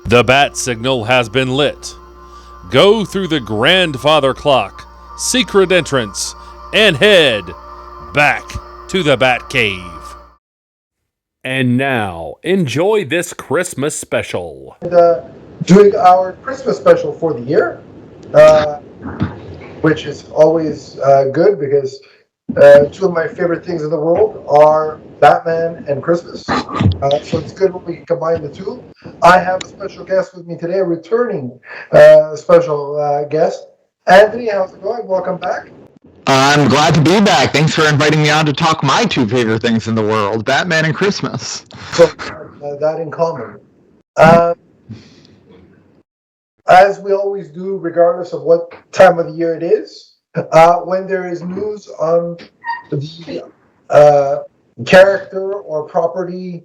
The bat signal has been lit. Go through the grandfather clock, secret entrance, and head back to the Batcave. And now, enjoy this Christmas special. Doing our Christmas special for the year, which is always good because two of my favorite things in the world are Batman and Christmas. So it's good when we can combine the two. I have a special guest with me today, a returning special guest. Anthony, how's it going? Welcome back. I'm glad to be back. Thanks for inviting me on to talk my two favorite things in the world, Batman and Christmas. So that in common. As we always do, regardless of what time of the year it is, when there is news on the character or property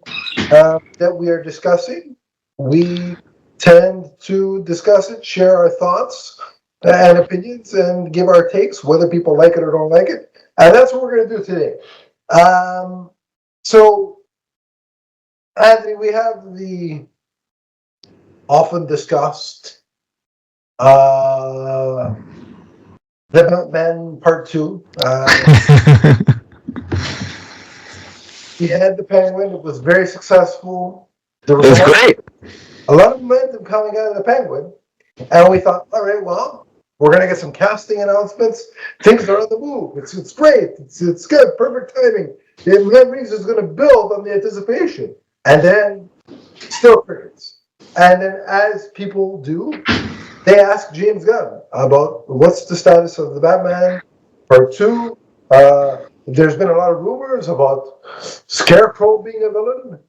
that we are discussing, we tend to discuss it, share our thoughts and opinions, and give our takes, whether people like it or don't like it. And that's what we're going to do today. So, Anthony, we have the often discussed the Batman Part 2. We had the Penguin. It was very successful. There was great. A lot of momentum coming out of the Penguin. And we thought, all right, well, we're going to get some casting announcements. Things are on the move. It's great. It's good. Perfect timing. And Matt Reeves is going to build on the anticipation. And then, still crickets. And then, as people do, they ask James Gunn about what's the status of the Batman Part 2. There's been a lot of rumors about Scarecrow being a villain,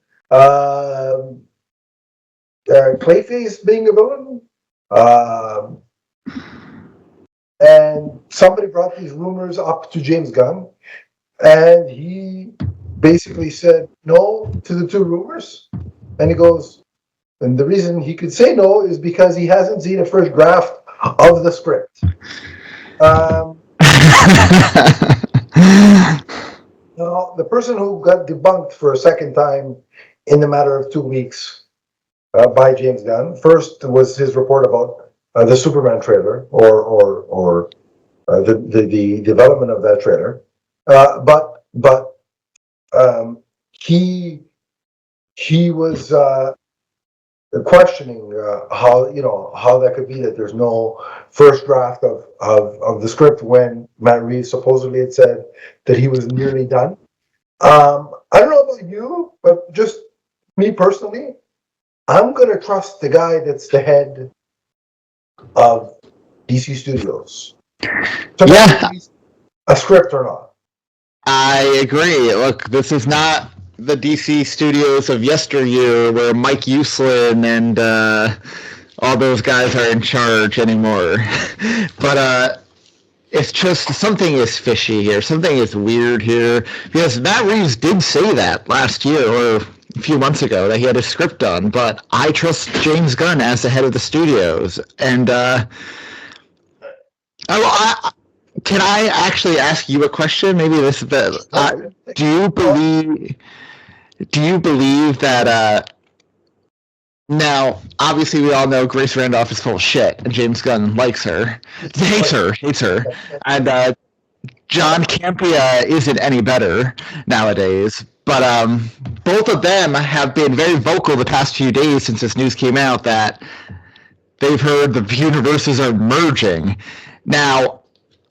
Clayface being a villain, and somebody brought these rumors up to James Gunn, and he basically said no to the two rumors, and he goes, and the reason he could say no is because he hasn't seen a first draft of the script. The person who got debunked for a second time in the matter of 2 weeks by James Gunn, first was his report about the Superman trailer or the development of that trailer, but he was questioning how that could be that there's no first draft of the script when Matt Reeves supposedly had said that he was nearly done. I don't know about you, but just me personally, I'm going to trust the guy that's the head of DC Studios to release a script or not. I agree. Look, this is not the DC Studios of yesteryear where Mike Uslan and all those guys are in charge anymore. But it's just something is fishy here. Something is weird here. Because Matt Reeves did say that last year or a few months ago that he had a script done, but I trust James Gunn as the head of the studios. And can I actually ask you a question? Maybe this is the. Do you believe that? Now, obviously, we all know Grace Randolph is full of shit, and James Gunn hates her, and John Campea isn't any better nowadays. But both of them have been very vocal the past few days since this news came out that they've heard the universes are merging. Now,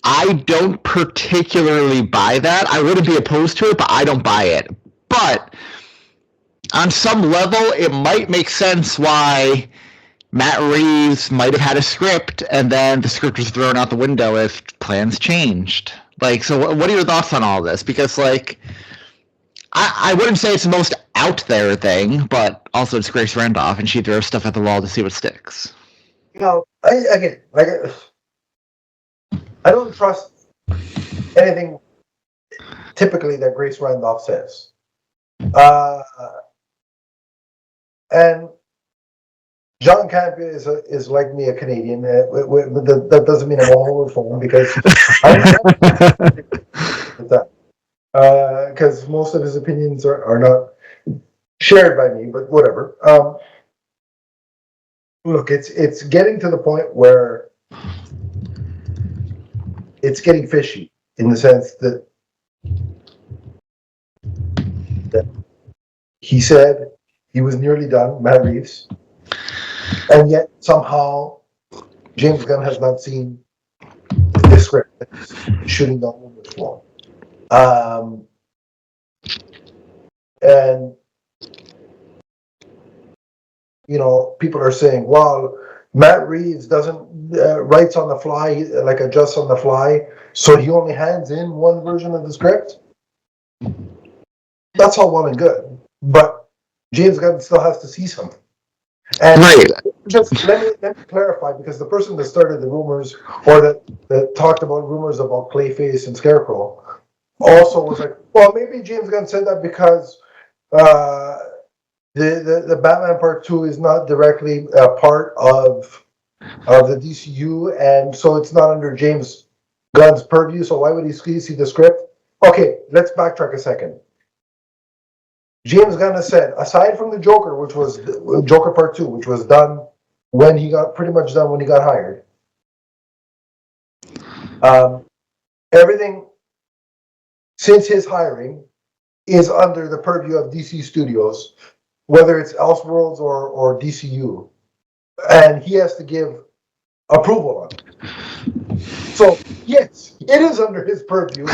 I don't particularly buy that. I wouldn't be opposed to it, but I don't buy it. But on some level, it might make sense why Matt Reeves might have had a script and then the script was thrown out the window if plans changed. So what are your thoughts on all this? Because, I wouldn't say it's the most out there thing, but also it's Grace Randolph, and she throws stuff at the wall to see what sticks. I don't trust anything typically that Grace Randolph says. And John Campea is like me, a Canadian. That doesn't mean I'm all over for him because because most of his opinions are not shared by me, but whatever. Look, it's getting to the point where it's getting fishy in the sense that he said he was nearly done, Matt Reeves, and yet somehow James Gunn has not seen the script that he's shooting the rumors for. And people are saying, well, Matt Reeves doesn't writes on the fly, like adjusts on the fly, so he only hands in one version of the script. That's all well and good, but James Gunn still has to see something. And right. Just let me clarify, because the person that started the rumors, or that talked about rumors about Clayface and Scarecrow, also was like, well, maybe James Gunn said that because the Batman Part 2 is not directly part of the DCU, and so it's not under James Gunn's purview, so why would he see the script? Okay, let's backtrack a second. James Gunn has said, aside from the Joker, which was Joker Part 2, which was done when he got hired, everything since his hiring is under the purview of DC Studios, whether it's Elseworlds or DCU, and he has to give approval on it. So yes, it is under his purview.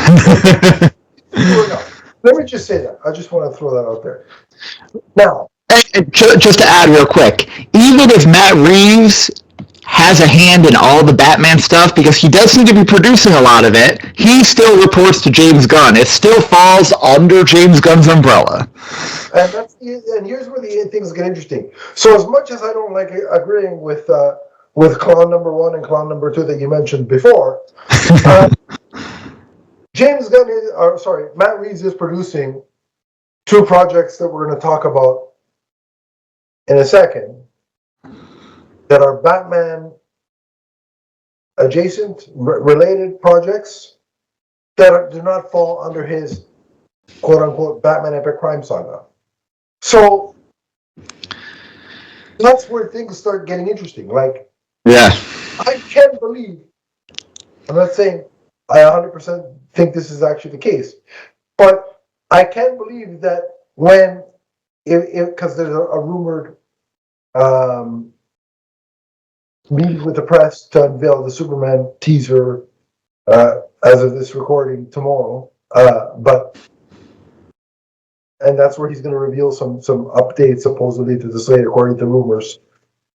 Let me just say that. I just want to throw that out there. Now, just to add real quick, even if Matt Reeves has a hand in all the Batman stuff, because he does seem to be producing a lot of it, he still reports to James Gunn. It still falls under James Gunn's umbrella. And here's where the things get interesting. So as much as I don't like agreeing with Clown number 1 and Clown number 2 that you mentioned before, Matt Reeves is producing 2 projects that we're going to talk about in a second that are Batman adjacent, related projects that do not fall under his quote unquote Batman Epic Crime Saga. So that's where things start getting interesting. Like, yeah, I can't believe, I'm not saying I 100% think this is actually the case, but I can't believe that because there's a rumored meeting with the press to unveil the Superman teaser as of this recording tomorrow, and that's where he's going to reveal some updates supposedly to the slate according to rumors.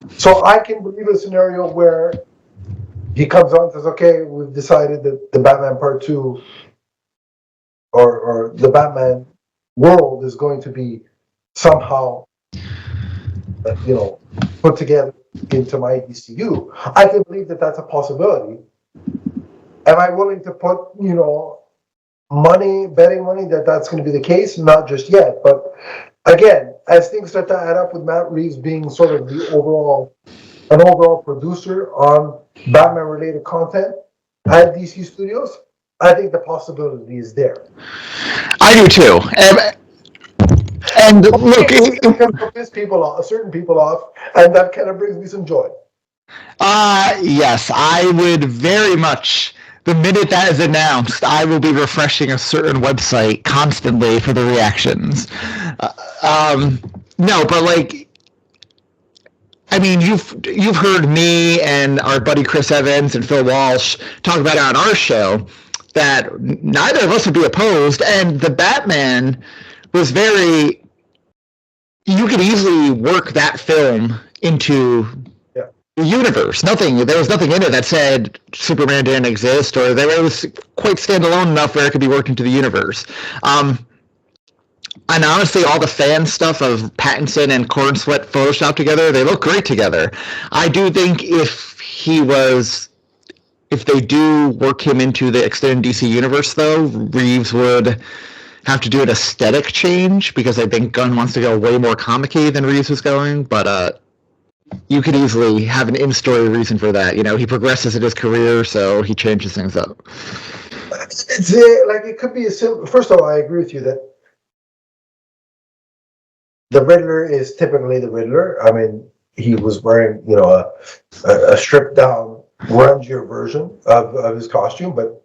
So I can believe a scenario where he comes on and says, okay, we've decided that the Batman Part 2 or the Batman world is going to be somehow put together into my DCU. I can believe that that's a possibility. Am I willing to put betting money that that's going to be the case? Not just yet, but again, as things start to add up with Matt Reeves being sort of an overall producer on Batman related content at DC Studios, I think the possibility is there. I do too. And look, it can piss certain people off, and that kind of brings me some joy. Yes, I would very much. The minute that is announced, I will be refreshing a certain website constantly for the reactions. No, but like, I mean, you've heard me and our buddy Chris Evans and Phil Walsh talk about it on our show that neither of us would be opposed, and the Batman was very. You could easily work that film into the universe. There was nothing in it that said Superman didn't exist, or it was quite standalone enough where it could be worked into the universe. And honestly, all the fan stuff of Pattinson and Corn Sweat photoshopped together, they look great together. I do think if they do work him into the extended DC universe, though, Reeves would have to do an aesthetic change, because I think Gunn wants to go way more comic-y than Reeves was going, but you could easily have an in-story reason for that. He progresses in his career, so he changes things up. It's like it could be a simple. First of all, I agree with you that the Riddler is typically the Riddler. I mean, he was wearing, a stripped down, grungier version of his costume, but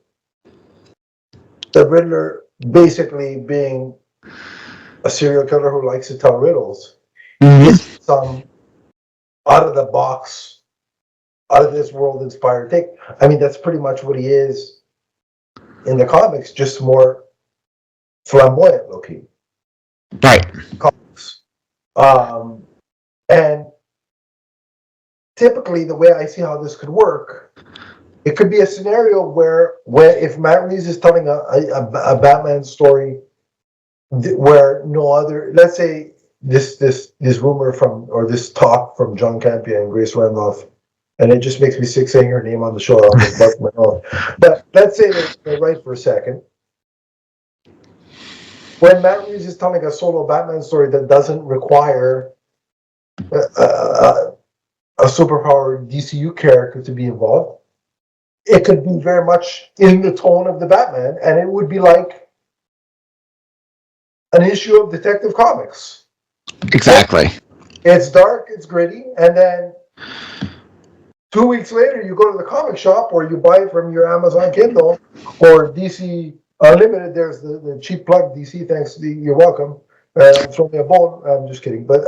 the Riddler basically being a serial killer who likes to tell riddles is some out of the box, out of this world inspired take. I mean, that's pretty much what he is in the comics, just more flamboyant looking. Right. Comics. And typically, the way I see how this could work, it could be a scenario where if Matt Reeves is telling a Batman story where no other, let's say this rumor or this talk from John Campea and Grace Randolph, and it just makes me sick saying her name on the show. But let's say they're right for a second. When Matt Reeves is telling a solo Batman story that doesn't require a superpowered DCU character to be involved, it could be very much in the tone of the Batman, and it would be like an issue of Detective Comics. Exactly. It's dark, it's gritty, and then 2 weeks later you go to the comic shop or you buy it from your Amazon Kindle or DC Unlimited. There's the cheap plug, DC, thanks, you're welcome. Throw me a bone, I'm just kidding. But,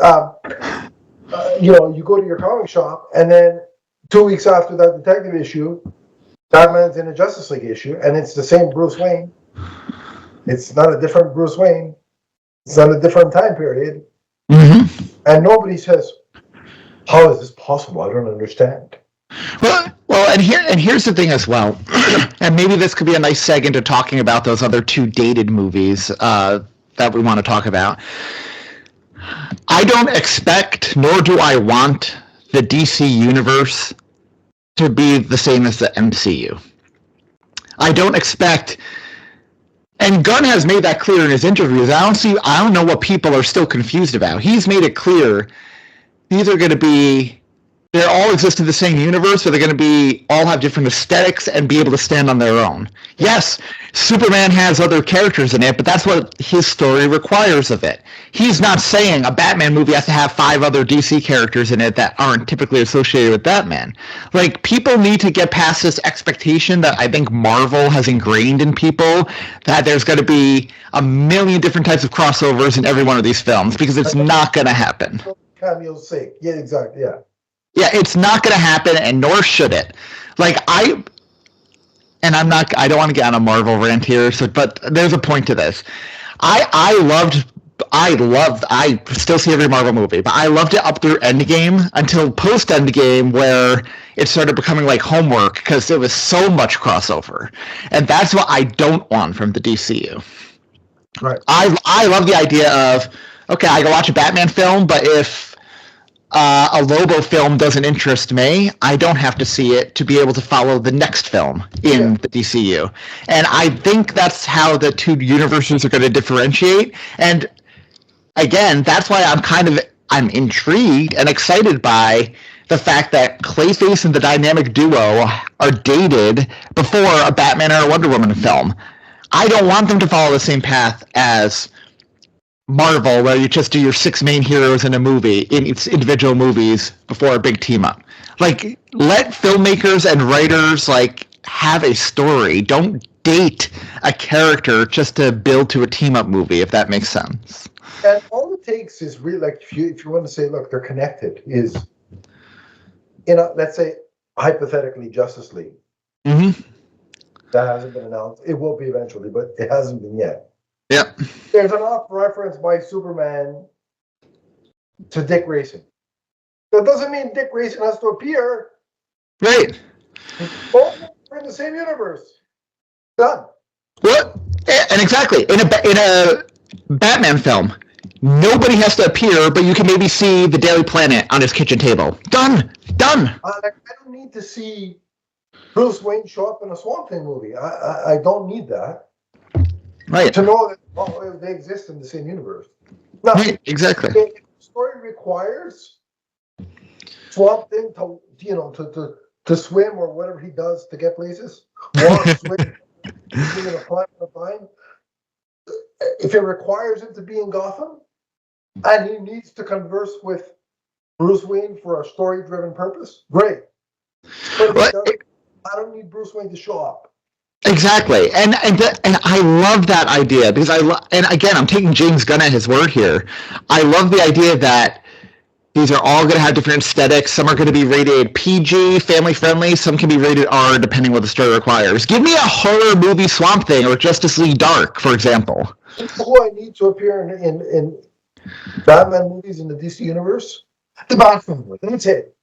you go to your comic shop, and then 2 weeks after that detective issue, Batman's in a Justice League issue, and it's the same Bruce Wayne. It's not a different Bruce Wayne. It's not a different time period. Mm-hmm. And nobody says, how is this possible? I don't understand. Well, and here's the thing as well, and maybe this could be a nice seg into talking about those other two dated movies that we want to talk about. I don't expect, nor do I want, the DC universe to be the same as the MCU. I don't expect, and Gunn has made that clear in his interviews. I don't know what people are still confused about. He's made it clear these are going to be, they all exist in the same universe, but they're going to all have different aesthetics and be able to stand on their own. Yes, Superman has other characters in it, but that's what his story requires of it. He's not saying a Batman movie has to have 5 other DC characters in it that aren't typically associated with Batman. Like, people need to get past this expectation that I think Marvel has ingrained in people, that there's going to be a million different types of crossovers in every one of these films, because it's not going to happen. Cameo's sake. Yeah, exactly, yeah. Yeah, it's not going to happen, and nor should it. Like, I don't want to get on a Marvel rant here, but there's a point to this. I still see every Marvel movie, but I loved it up through Endgame until post-Endgame, where it started becoming like homework because there was so much crossover. And that's what I don't want from the DCU. Right. I love the idea of, okay, I go watch a Batman film, but if a Lobo film doesn't interest me, I don't have to see it to be able to follow the next film in the DCU. And I think that's how the two universes are going to differentiate. And again, that's why I'm intrigued and excited by the fact that Clayface and the Dynamic Duo are dated before a Batman or a Wonder Woman film. I don't want them to follow the same path as Marvel, where you just do your 6 main heroes in a movie, in its individual movies, before a big team up. Like, let filmmakers and writers, have a story. Don't date a character just to build to a team up movie, if that makes sense. And all it takes is really, if you want to say, look, they're connected, is, let's say, hypothetically, Justice League. Mm-hmm. That hasn't been announced. It will be eventually, but it hasn't been yet. Yep. There's enough reference by Superman to Dick Grayson. That doesn't mean Dick Grayson has to appear. Right. Both are in the same universe. Done. What? And exactly. In a Batman film, nobody has to appear, but you can maybe see the Daily Planet on his kitchen table. Done. I don't need to see Bruce Wayne show up in a Swamp Thing movie. I don't need that. Right. To know that they exist in the same universe. Now, right, exactly. If the story requires Swamp Thing to swim or whatever he does to get places, or swim in a planet of time, if it requires him to be in Gotham and he needs to converse with Bruce Wayne for a story-driven purpose, great. But I don't need Bruce Wayne to show up. Exactly, and I love that idea because and again, I'm taking James Gunn at his word here. I love the idea that these are all going to have different aesthetics. Some are going to be rated PG, family friendly. Some can be rated R, depending what the story requires. Give me a horror movie Swamp Thing or Justice League Dark, for example. You know who I need to appear in Batman movies in the DC universe? The Batman. That's it.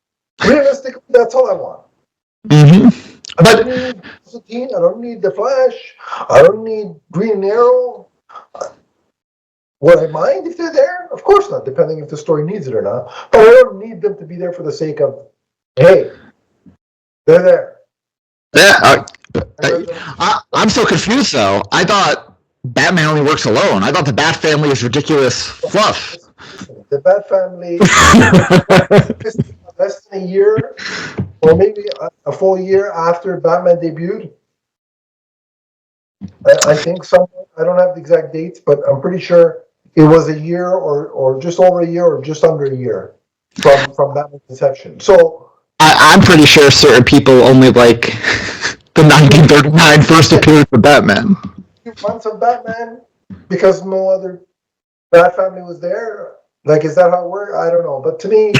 Realistically, that's all I want. Mm-hmm. I don't need Constantine. I don't need the Flash. I don't need Green Arrow. Would I mind if they're there? Of course not, depending if the story needs it or not. But I don't need them to be there for the sake of, hey, they're there. Yeah, I'm so confused though. I thought Batman only works alone. I thought the Bat Family is ridiculous fluff. The Bat Family, less than a year, or maybe a full year after Batman debuted. I think I don't have the exact dates, but I'm pretty sure it was a year or just over a year or just under a year from Batman's inception. So I'm pretty sure certain people only like the 1939 first appearance of Batman. 2 months of Batman because no other Bat Family was there. Like, is that how it works? I don't know. But to me,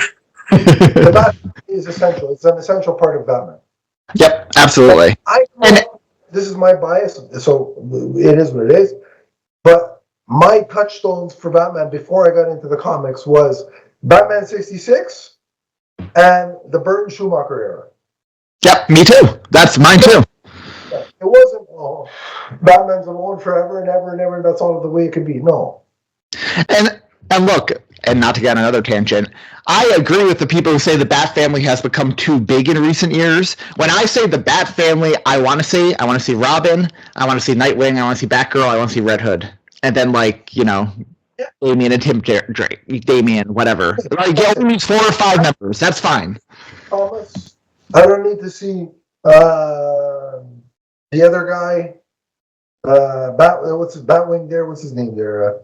the Bat Family is essential. It's an essential part of Batman. Yep, absolutely. This is my bias, so it is what it is. But my touchstones for Batman before I got into the comics was Batman 66 and the Burton Schumacher era. Yep, me too. That's mine too. It wasn't, Batman's alone forever and ever and ever, that's all the way it could be. No. And look, and not to get on another tangent, I agree with the people who say the Bat Family has become too big in recent years. When I say the Bat Family, I want to see Robin, I want to see Nightwing, I want to see Batgirl, I want to see Red Hood. And then, Damian and Tim Drake, Damian, whatever. Like, it only needs 4 or 5 members. That's fine. Thomas, I don't need to see the other guy. Batwing there? What's his name there?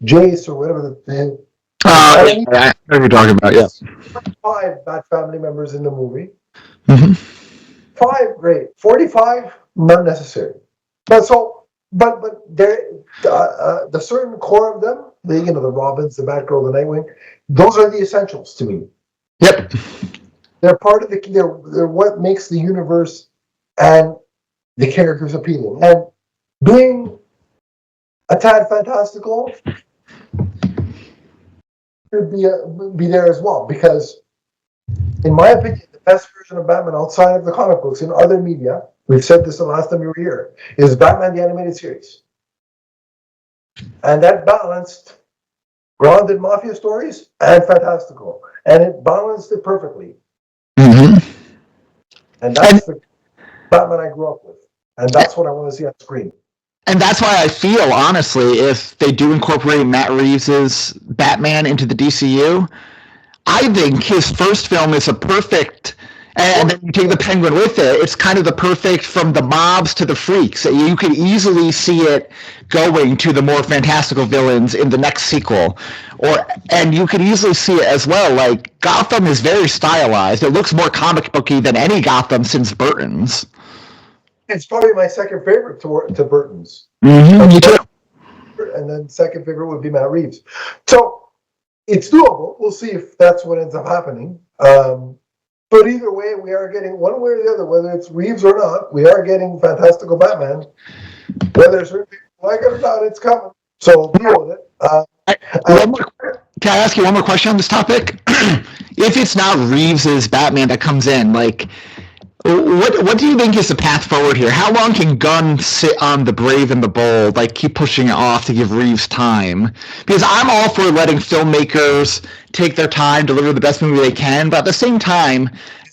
Jace or whatever the thing. I know what you're talking about, yeah. 5 Bat Family members in the movie. Mm-hmm. 5, great. 45, not necessary. But there, the certain core of them, the Robins, the Batgirl, the Nightwing, those are the essentials to me. Yep. They're part of they're what makes the universe and the characters appealing. And being a tad fantastical should be there as well, because in my opinion, the best version of Batman outside of the comic books in other media, we've said this the last time you were here, is Batman the Animated Series. And that balanced grounded mafia stories and fantastical. And it balanced it perfectly. Mm-hmm. And that's the Batman I grew up with. And that's what I want to see on screen. And that's why I feel, honestly, if they do incorporate Matt Reeves' Batman into the DCU, I think his first film is a perfect, and then you take the Penguin with it, it's kind of the perfect from the mobs to the freaks. You could easily see it going to the more fantastical villains in the next sequel. And you could easily see it as well, like, Gotham is very stylized. It looks more comic booky than any Gotham since Burton's. It's probably my second favorite to Burton's. Mm-hmm, me too. And then second favorite would be Matt Reeves. So it's doable. We'll see if that's what ends up happening. But either way, we are getting one way or the other, whether it's Reeves or not, we are getting fantastical Batman. Whether certain people like it or not, it's coming. So deal with it. Can I ask you one more question on this topic? If it's not Reeves' Batman that comes in, like, what do you think is the path forward here? How long can Gunn sit on the brave and the bold, like keep pushing it off to give Reeves time? Because I'm all for letting filmmakers take their time, deliver the best movie they can, but at the same time,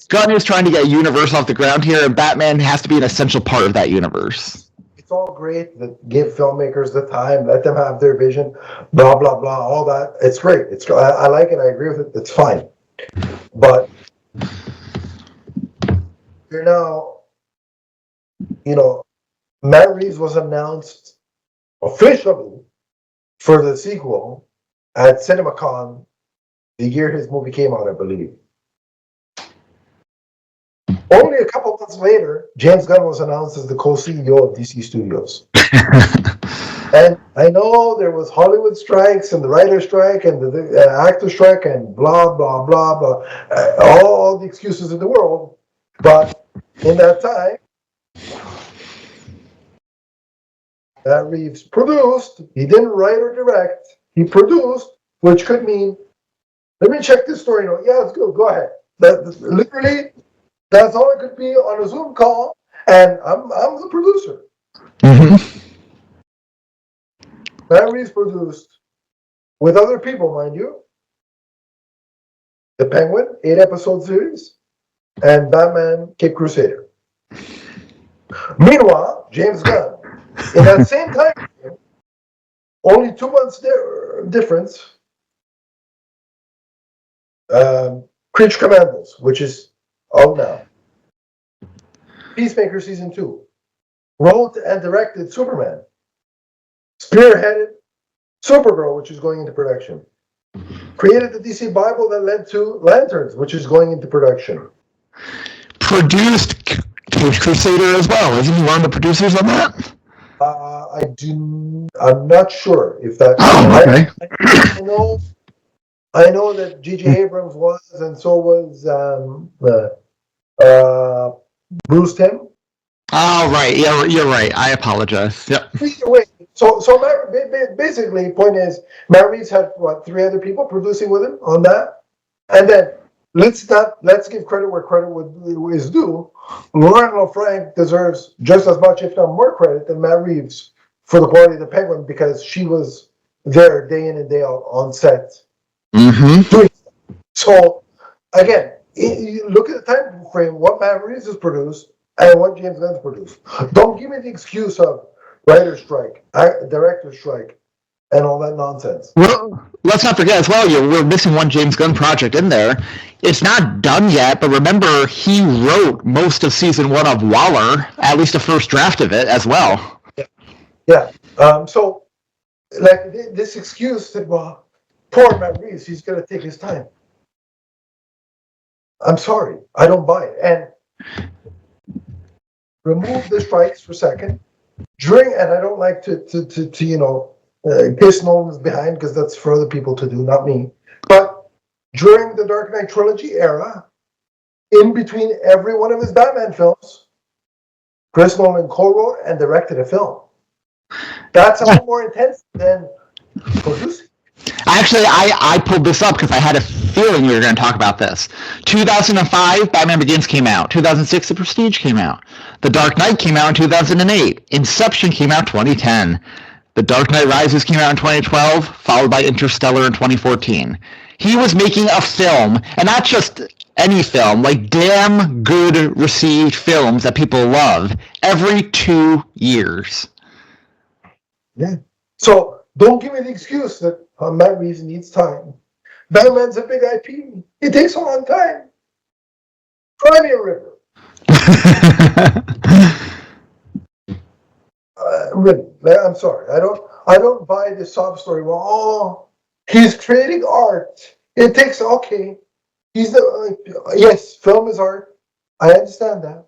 Gunn is trying to get a universe off the ground here, and Batman has to be an essential part of that universe. It's all great that give filmmakers the time, let them have their vision, blah, blah, blah, all that. It's great. I like it. I agree with it. It's fine. But you're now, Matt Reeves was announced officially for the sequel at CinemaCon the year his movie came out, I believe. Only a couple months later, James Gunn was announced as the co-CEO of DC Studios. And I know there was Hollywood strikes and the writer strike and the actor strike and blah, blah, blah, blah. All the excuses in the world. But in that time, Reeves produced. He didn't write or direct. He produced, which could mean, let me check this story note. Yeah, it's good. Go ahead. Literally, that's all it could be on a Zoom call, and I'm the producer. Mm-hmm. Matt Reeves produced, with other people, mind you, The Penguin, 8-episode series, and Batman Cape Crusader. Meanwhile, James Gunn, in that same time frame, only 2 months difference, Creature Commandos, which is out now. Peacemaker Season 2. Wrote and directed Superman. Spearheaded Supergirl, which is going into production. Created the DC Bible that led to Lanterns, which is going into production. Produced Crusader as well. Isn't he one of the producers on that? I'm not sure if that. Oh, okay. I know that J.J. Abrams was, and so was Bruce Timm. Oh, right. Yeah, you're right. I apologize. Yep. Either way, so basically, point is, Matt Reeves had 3 other people producing with him on that, and then let's give credit where credit is due. Lauren LaFranc deserves just as much, if not more, credit than Matt Reeves for the quality of the Penguin, because she was there day in and day out on set. Mm-hmm. So again, you look at the time frame, what Matt Reeves has produced and what James Gunn's produced. Don't give me the excuse of writer's strike, director's strike, and all that nonsense. Well, let's not forget as well, we're missing one James Gunn project in there. It's not done yet, but remember, he wrote most of season 1 of Waller, at least a first draft of it as well. Yeah. So, like, this excuse that, well, poor Matt Reeves, he's going to take his time. I'm sorry, I don't buy it. And remove the strikes for a second. And I don't like to kiss Nolan's behind, because that's for other people to do, not me. But during the Dark Knight trilogy era, in between every one of his Batman films, Chris Nolan co-wrote and directed a film. That's a lot more intense than producing. Actually, I pulled this up because I had a feeling you were going to talk about this. 2005, Batman Begins came out. 2006, The Prestige came out. The Dark Knight came out in 2008. Inception came out 2010. The Dark Knight Rises came out in 2012, followed by Interstellar in 2014. He was making a film, and not just any film, like damn good received films that people love, every 2 years. Yeah. So don't give me the excuse that Matt Reeves needs time. Batman's a big IP. It takes a long time. Cry me a river. Really, I'm sorry. I don't buy this sob story. Well, he's creating art. It takes yes, film is art. I understand that,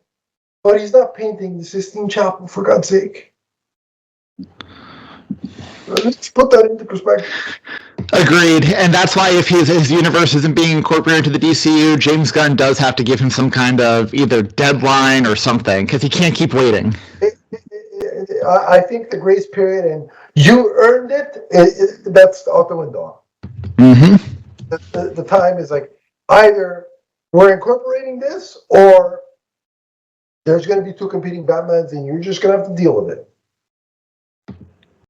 but he's not painting the Sistine Chapel, for God's sake. Let's put that into perspective. Agreed, and that's why if his universe isn't being incorporated to the DCU, James Gunn does have to give him some kind of either deadline or something, because he can't keep waiting. I think the grace period and you earned it, that's out the window. Mm-hmm. The time is like, either we're incorporating this or there's going to be 2 competing Batmans and you're just going to have to deal with it.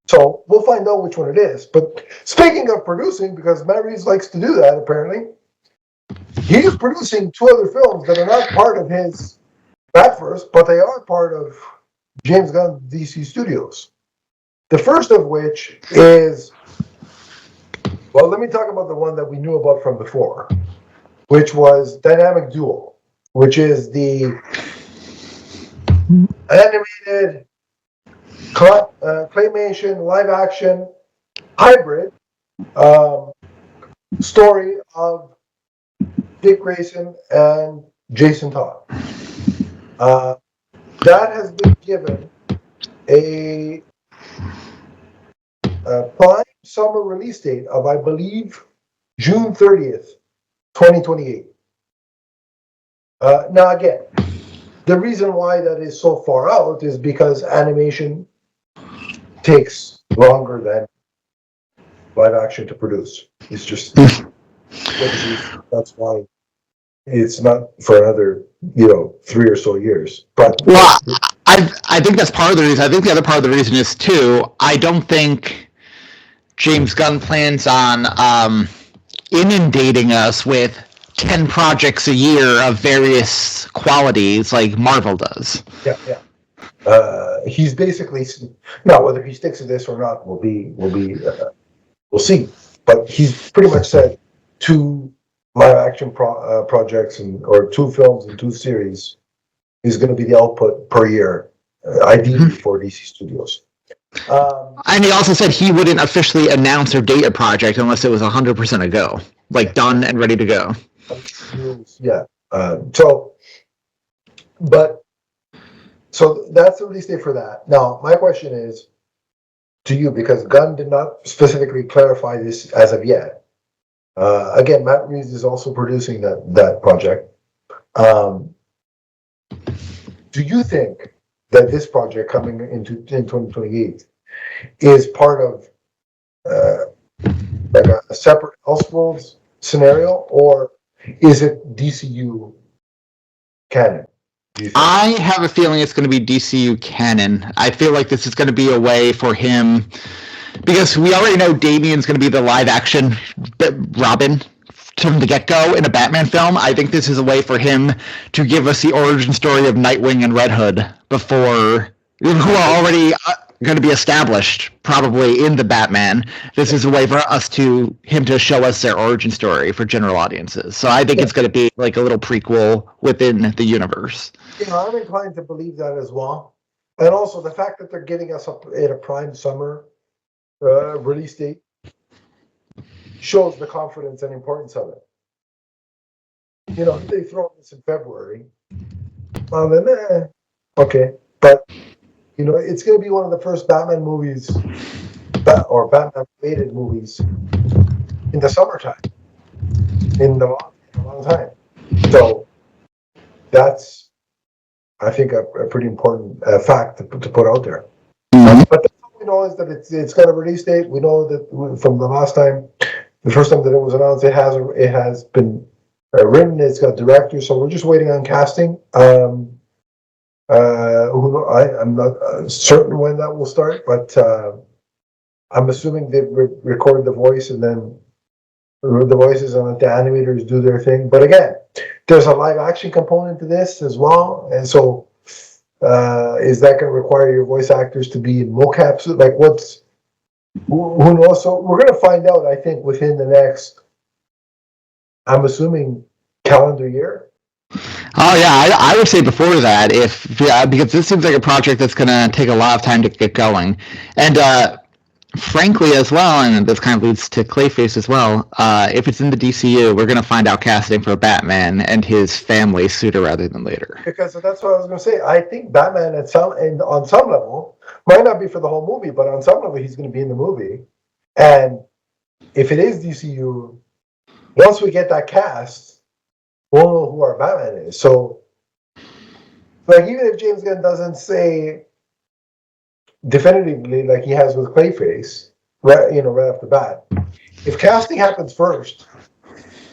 So we'll find out which one it is. But speaking of producing, because Matt Reeves likes to do that apparently, he's producing 2 other films that are not part of his Batverse, but they are part of James Gunn DC Studios. The first of which is, well, let me talk about the one that we knew about from before, which was Dynamic Duo, which is the animated claymation live action hybrid story of Dick Grayson and Jason Todd. That has been given a prime summer release date of, I believe, June 30th, 2028. Now, again, the reason why that is so far out is because animation takes longer than live action to produce. It's just, that's why it's not for another, 3 or so years. But well, I think that's part of the reason. I think the other part of the reason is too, I don't think James Gunn plans on inundating us with 10 projects a year of various qualities like Marvel does. Yeah. He's basically, now whether he sticks to this or not will be we'll see. But he's pretty much said 2 live action projects or 2 films and 2 series is going to be the output per year, ideally for DC Studios. And he also said he wouldn't officially announce or date a project unless it was 100% a go, like done and ready to go. Yeah. So that's the release date for that. Now, my question is to you, because Gunn did not specifically clarify this as of yet. Again, Matt Reeves is also producing that project. Do you think that this project coming in 2028 is part of like a separate Elseworlds scenario, or is it DCU canon? I have a feeling it's going to be DCU canon. I feel like this is going to be a way for him, because we already know Damian's going to be the live action Robin from the get-go in a Batman film. I think this is a way for him to give us the origin story of Nightwing and Red Hood before, who are already going to be established probably in the Batman. This is a way for him to show us their origin story for general audiences. So I think it's going to be like a little prequel within the universe. I'm inclined to believe that as well. And also the fact that they're getting us up at a prime summer release date shows the confidence and importance of it. They throw this in February. Well, then, okay. But, it's going to be one of the first Batman movies, or Batman-related movies, in the summertime, in a long time. So, that's, I think, a pretty important fact to put out there. But that's all we know is that it's got a release date. We know that from the last time, the first time that it was announced, it has been written. It's got directors, so we're just waiting on casting. I'm not certain when that will start, but I'm assuming they record the voice and then the voices and let the animators do their thing. But again, there's a live action component to this as well, and so is that going to require your voice actors to be in mocap? Like, who knows? So we're going to find out, I think, within the next, I'm assuming, calendar year. Oh yeah, I would say before that, because this seems like a project that's going to take a lot of time to get going, and frankly as well, and this kind of leads to Clayface as well. If it's in the DCU, we're going to find out casting for Batman and his family sooner rather than later. Because that's what I was going to say. I think Batman on some level might not be for the whole movie, but on some level he's going to be in the movie. And if it is DCU, once we get that cast, we'll know who our Batman is. So, like, even if James Gunn doesn't say definitively, like he has with Clayface, right off the bat, if casting happens first,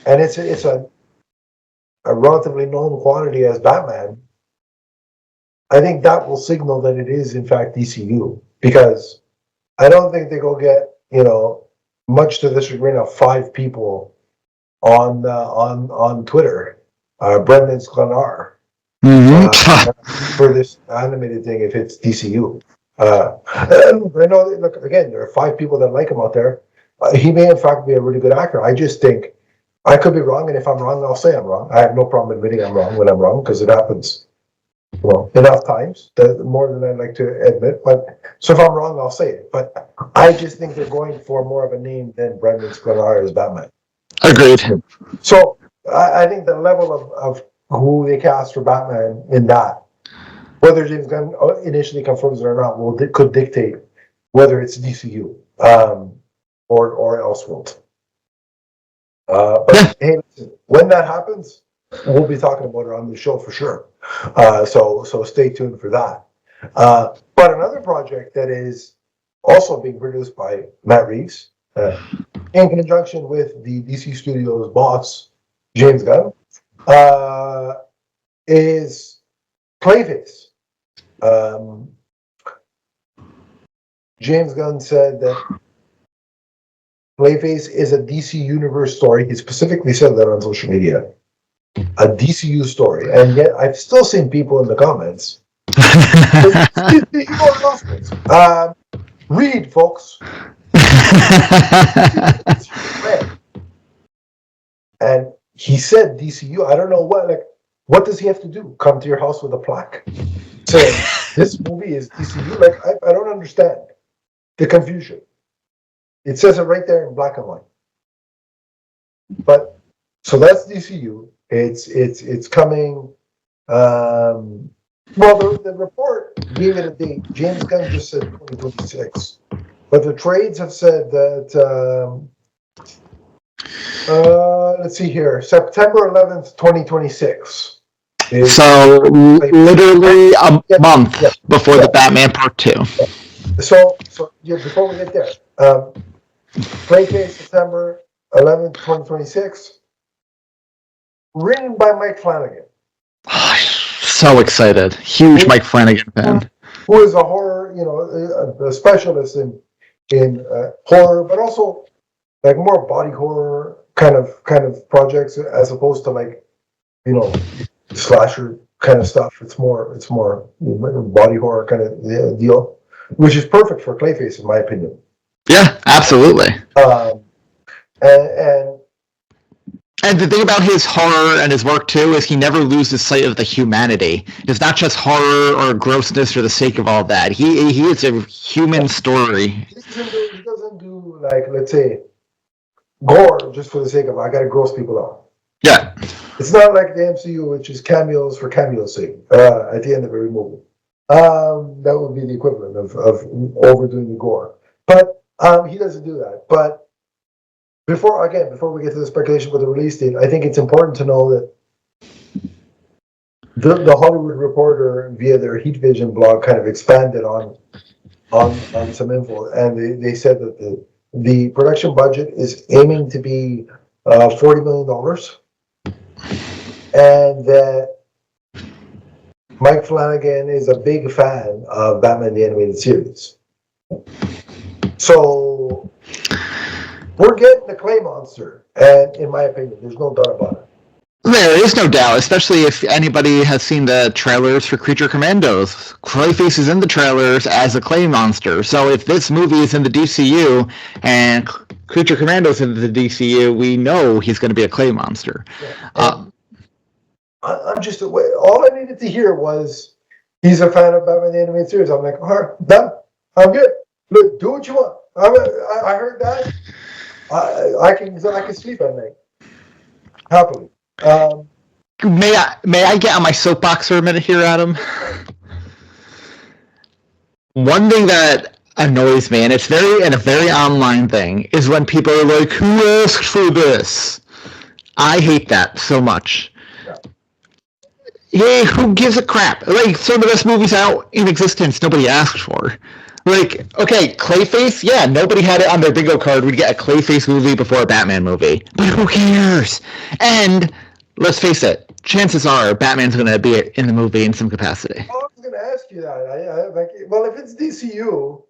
and it's a relatively known quantity as Batman, I think that will signal that it is in fact DCU, because I don't think they go get much to the chagrin of 5 people on Twitter, Brendan Sklenar, for this animated thing if it's DCU. I know, look, again, there are 5 people that like him out there. He may in fact be a really good actor. I just think I could be wrong, and if I'm wrong, I'll say I'm wrong. I have no problem admitting I'm wrong when I'm wrong, because it happens enough times, more than I'd like to admit. But so if I'm wrong, I'll say it. But I just think they're going for more of a name than Brendan Sklenar as Batman. Agreed. So I think the level of who they cast for Batman in that, whether James Gunn initially confirms it or not, could dictate whether it's DCU or Elseworld. But hey, listen, when that happens, we'll be talking about it on the show for sure. So stay tuned for that. But another project that is also being produced by Matt Reeves, in conjunction with the DC Studios boss, James Gunn, is Clayface. James Gunn said that Clayface is a DC Universe story. He specifically said that on social media. A DCU story. And yet I've still seen people in the comments. Read, folks. And he said DCU. I don't know what does he have to do? Come to your house with a plaque saying this movie is DCU? I don't understand the confusion. It says it right there in black and white. But so that's DCU. It's coming. The report gave it a date. James Gunn just said 2026, but the trades have said that. Let's see here, September 11th, 2026. So literally a month before the Batman Part 2. So before we get there, Clayface, September 11th, 2026. Written by Mike Flanagan. So excited. Huge Mike Flanagan fan. Who is a horror, a specialist in horror, but also like more body horror kind of projects as opposed to slasher kind of stuff. It's more body horror kind of deal, which is perfect for Clayface in my opinion. Yeah, absolutely. And the thing about his horror and his work too is he never loses sight of the humanity. It's not just horror or grossness for the sake of all that. He is a human story. He doesn't do let's say gore just for the sake of I gotta gross people out. Yeah. It's not like the MCU, which is cameos for cameo's sake at the end of every movie. That would be the equivalent of overdoing the gore. But he doesn't do that. But before we get to the speculation with the release date, I think it's important to know that the Hollywood Reporter, via their Heat Vision blog, kind of expanded on some info, and they said that the production budget is aiming to be $40 million, and that Mike Flanagan is a big fan of Batman the Animated Series. So we're getting a Clay monster, and in my opinion, there's no doubt about it. There is no doubt, especially if anybody has seen the trailers for Creature Commandos. Clayface is in the trailers as a Clay monster. So if this movie is in the DCU and Creature Commandos in the DCU, we know he's going to be a Clay monster. Yeah. I'm just all I needed to hear was he's a fan of Batman the Animated Series. I'm like, all right, done. I'm good. Look, do what you want. I heard that. I can sleep at night happily. May I get on my soapbox for a minute here, Adam? One thing that annoys me, and it's a very online thing, is when people are like, "Who asked for this?" I hate that so much. Yeah, who gives a crap? Like, some of the best movies out in existence, nobody asked for. Like, okay, Clayface, yeah, nobody had it on their bingo card. We'd get a Clayface movie before a Batman movie. But who cares? And let's face it, chances are Batman's going to be in the movie in some capacity. Well, I was going to ask you that. Well, if it's DCU,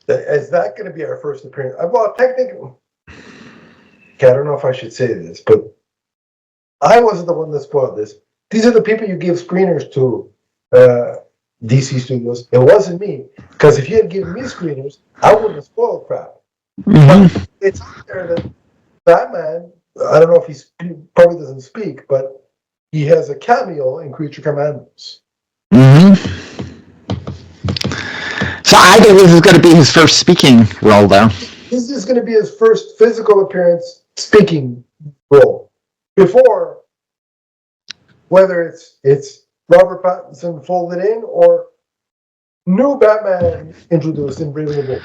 is that going to be our first appearance? Well, technically, I don't know if I should say this, but I wasn't the one that spoiled this. These are the people you give screeners to, DC Studios. It wasn't me, because if you had given me screeners, I wouldn't have spoiled crap. Mm-hmm. But it's out there that Batman, I don't know if he probably doesn't speak, but he has a cameo in Creature Commandos. Mm-hmm. So I think this is going to be his first speaking role, though. This is going to be his first physical appearance speaking role. Before, whether it's Robert Pattinson folded in or new Batman introduced in Brave and the Bold.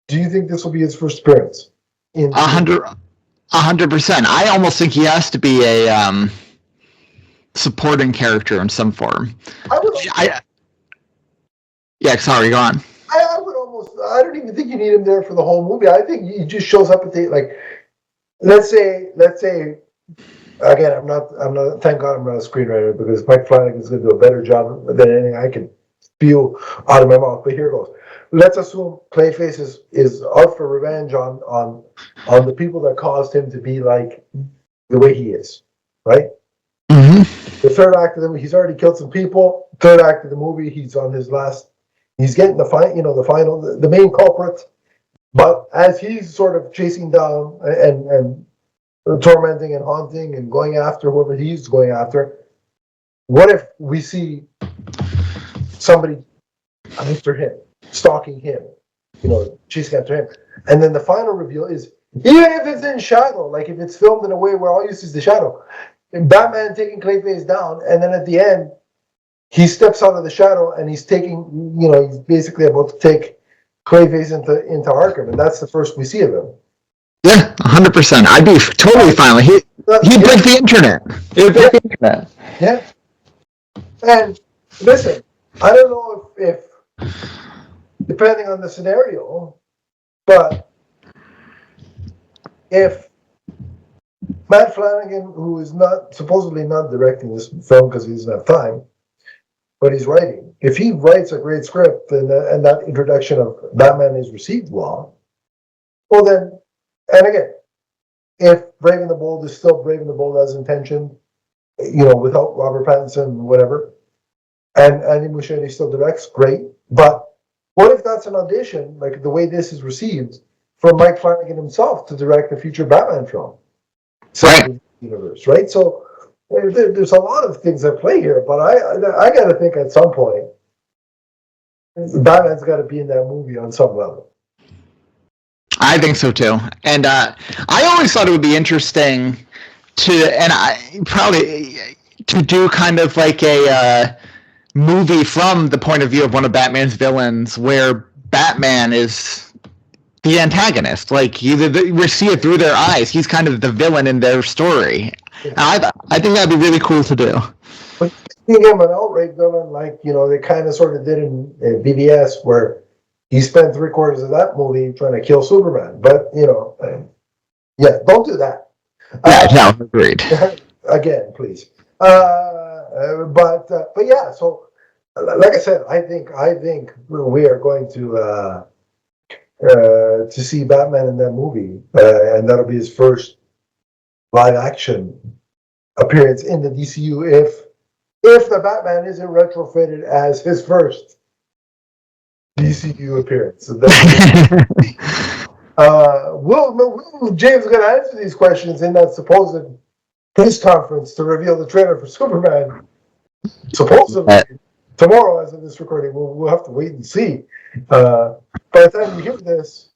Do you think this will be his first appearance? 100%. I almost think he has to be a supporting character in some form. Yeah, sorry, go on. I would almost. I don't even think you need him there for the whole movie. I think he just shows up at the Let's say. Again, I'm not. Thank God, I'm not a screenwriter because Mike Flanagan's going to do a better job than anything I can spew out of my mouth. But here goes. Let's assume Clayface is out for revenge on the people that caused him to be like the way he is, right? Mm-hmm. The third act of the movie, he's already killed some people. Third act of the movie, he's on his last. He's getting the main culprit. But as he's sort of chasing down and tormenting and haunting and going after whoever he's going after, what if we see somebody after him, stalking him, chasing after him, and then the final reveal is, even if it's in shadow, like if it's filmed in a way where all you see is the shadow, and Batman taking Clayface down, and then at the end he steps out of the shadow and he's taking, he's basically about to take Clayface into Arkham, and that's the first we see of him. Yeah, 100%. I'd be totally fine with it. He'd break the internet. He'd break the internet. Yeah. And listen, I don't know if depending on the scenario, but if Matt Flanagan, who is supposedly not directing this film because he doesn't have time, but he's writing, if he writes a great script and that introduction of Batman is received well, well then, and again, if Brave and the Bold is still Brave and the Bold as intentioned, without Robert Pattinson and whatever, and Andy Muschietti still directs, great. But what if that's an audition, like the way this is received, for Mike Flanagan himself to direct a future Batman film? Right. Universe, right? So there's a lot of things at play here, but I got to think at some point Batman's got to be in that movie on some level. I think so too, and I always thought it would be interesting to do kind of like a movie from the point of view of one of Batman's villains, where Batman is the antagonist. Like we see it through their eyes. He's kind of the villain in their story. Yeah. I think that'd be really cool to do. But seeing him an outright villain, like they kind of sort of did in BVS, where he spent 3/4 of that movie trying to kill Superman. But yeah, don't do that. Yeah, no, agreed. Again, please. But yeah. So, like I said, I think we are going to see Batman in that movie, and that'll be his first live action appearance in the DCU. If the Batman isn't retrofitted as his first DCU appearance. So James is going to answer these questions in that supposed press conference to reveal the trailer for Superman. Supposedly tomorrow, as of this recording, we'll have to wait and see. By the time you hear this,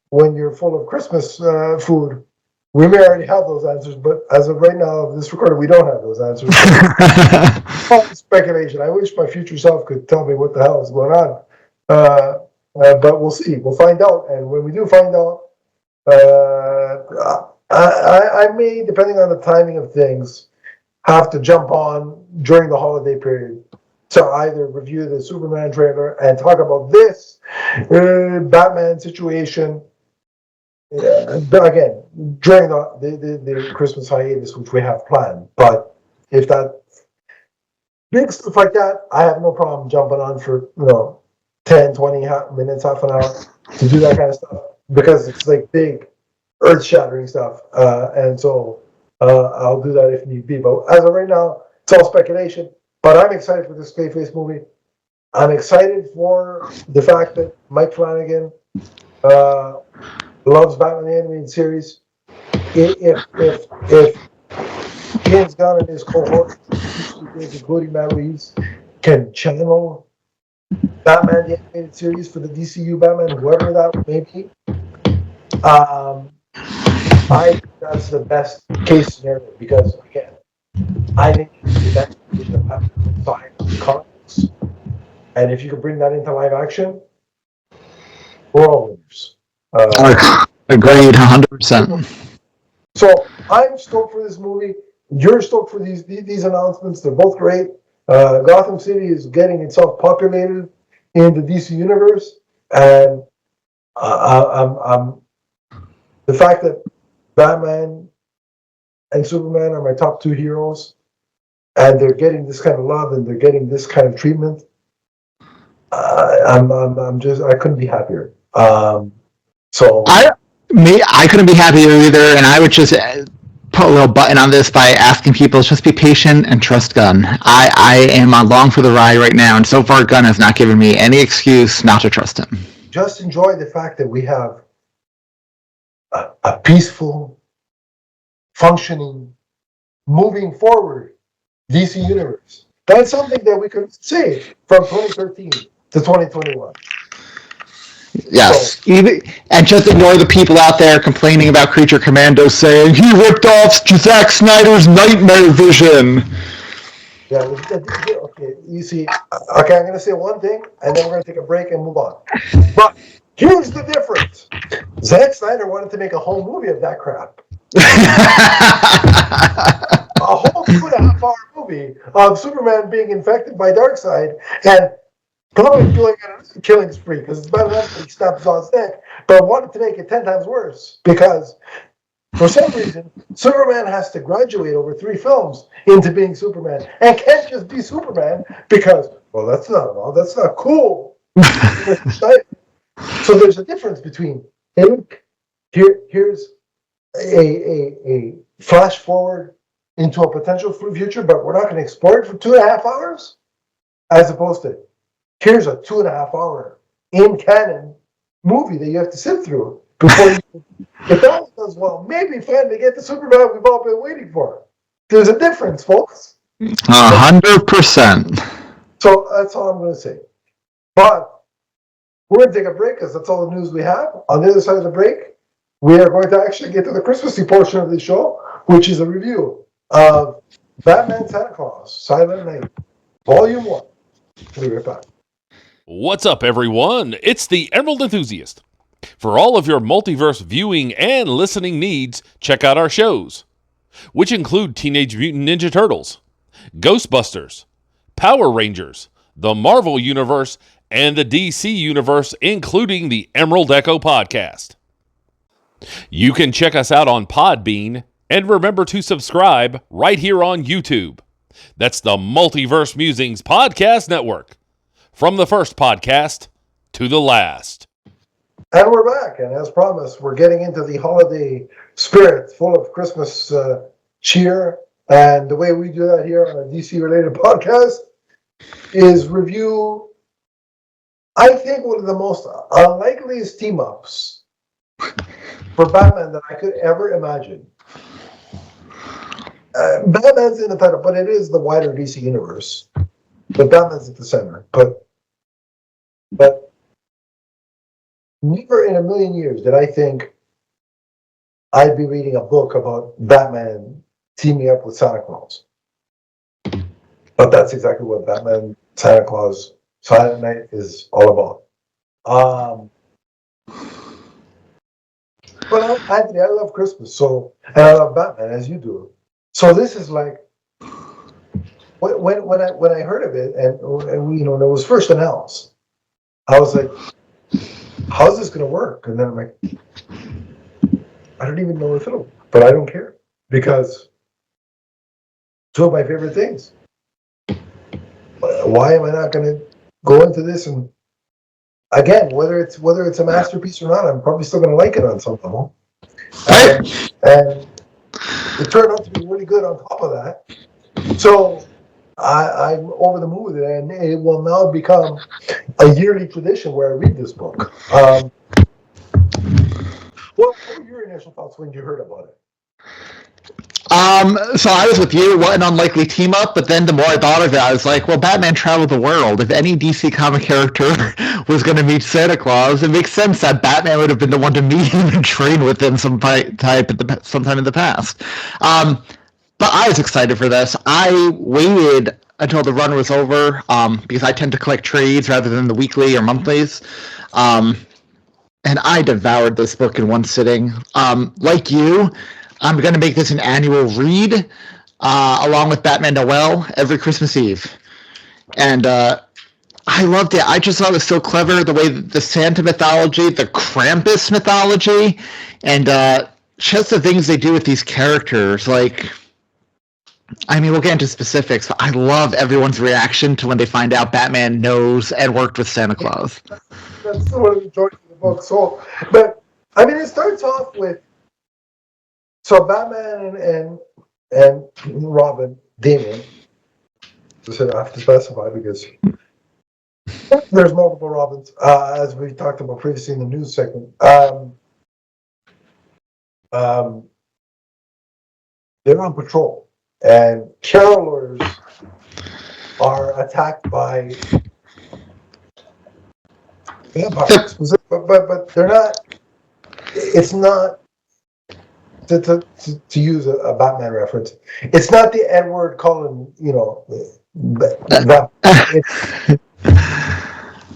when you're full of Christmas food, we may already have those answers, but as of right now, of this recording, we don't have those answers. All speculation. I wish my future self could tell me what the hell is going on. But we'll see. We'll find out. And when we do find out, I may, depending on the timing of things, have to jump on during the holiday period to either review the Superman trailer and talk about this Batman situation. But again, during the Christmas hiatus, which we have planned. But if that big stuff like that, I have no problem jumping on for 10, 20 minutes, half an hour to do that kind of stuff, because it's like big, earth-shattering stuff. And so I'll do that if need be. But as of right now, it's all speculation. But I'm excited for this Clayface movie. I'm excited for the fact that Mike Flanagan loves Batman the Animated Series. If James Gunn and his cohort, including Matt Reeves, can channel Batman the Animated Series for the DCU Batman, whoever that may be. I think that's the best case scenario because, again, I think the best version of Batman inside comics. And if you could bring that into live action, we're all winners. Agreed, 100%. So I'm stoked for this movie. You're stoked for these announcements. They're both great. Gotham City is getting itself populated in the DC universe, and I'm the fact that Batman and Superman are my top two heroes, and they're getting this kind of love and they're getting this kind of treatment. I couldn't be happier. I couldn't be happier either, and I would just put a little button on this by asking people to just be patient and trust Gunn. I am along for the ride right now, and so far Gunn has not given me any excuse not to trust him. Just enjoy the fact that we have a peaceful, functioning, moving forward DC universe. That's something that we could say from 2013 to 2021. Yes, and just ignore the people out there complaining about Creature Commandos saying he ripped off Zack Snyder's Nightmare Vision. Yeah, okay, you see, okay, I'm going to say one thing, and then we're going to take a break and move on. But here's the difference. Zack Snyder wanted to make a whole movie of that crap. A whole 2.5-hour movie of Superman being infected by Darkseid and probably going on a killing spree because it's better than he snaps on his neck, but wanted to make it 10 times worse because for some reason Superman has to graduate over 3 films into being Superman and can't just be Superman because, well, that's not cool. So there's a difference between here's a flash forward into a potential future, but we're not going to explore it for 2.5 hours, as opposed to here's a 2.5-hour in canon movie that you have to sit through before you, if that one does well, maybe finally get the Superman we've all been waiting for. There's a difference, folks. 100%. So that's all I'm going to say. But we're going to take a break because that's all the news we have. On the other side of the break, we are going to actually get to the Christmassy portion of the show, which is a review of Batman-Santa Claus, Silent Night, Volume 1. We'll be right back. What's up, everyone? It's the Emerald Enthusiast. For all of your multiverse viewing and listening needs, check out our shows, which include Teenage Mutant Ninja Turtles, Ghostbusters, Power Rangers, the Marvel Universe, and the DC Universe, including the Emerald Echo podcast. You can check us out on Podbean, and remember to subscribe right here on YouTube. That's the Multiverse Musings Podcast Network. From the first podcast to the last. And we're back, and as promised, we're getting into the holiday spirit, full of Christmas cheer. And the way we do that here on a DC-related podcast is review, I think, one of the most unlikeliest team-ups for Batman that I could ever imagine. Batman's in the title, but it is the wider DC universe. But Batman's at the center. But never in a million years did I think I'd be reading a book about Batman teaming up with Santa Claus. But that's exactly what Batman, Santa Claus, Silent Night is all about. But Anthony, I love Christmas, and I love Batman as you do. So this is like when I heard of it, and when it was first announced, I was like, how's this going to work? And then I'm like, I don't even know if it'll work, but I don't care because 2 of my favorite things. Why am I not going to go into this? And again, whether it's a masterpiece or not, I'm probably still going to like it on some level. And it turned out to be really good on top of that. So I'm over the moon with it, and it will now become a yearly tradition where I read this book. What were your initial thoughts when you heard about it? So I was with you. What an unlikely team up. But then the more I thought of it, I was like, well, Batman traveled the world. If any DC comic character was going to meet Santa Claus, it makes sense that Batman would have been the one to meet him and train with him sometime in the past. But I was excited for this. I waited until the run was over because I tend to collect trades rather than the weekly or monthlies. And I devoured this book in one sitting. Like you, I'm going to make this an annual read along with Batman Noel every Christmas Eve. And I loved it. I just thought it was so clever, the way the Santa mythology, the Krampus mythology, and just the things they do with these characters. Like, I mean, we'll get into specifics, but I love everyone's reaction to when they find out Batman knows and worked with Santa Claus. That's one of the joys of the book. So, but I mean, it starts off with Batman and Robin, Damian. So I have to specify because there's multiple Robins, as we talked about previously in the news segment. They're on patrol, and carolers are attacked by vampires, but they're not. It's not to use a Batman reference. It's not the Edward Cullen, that.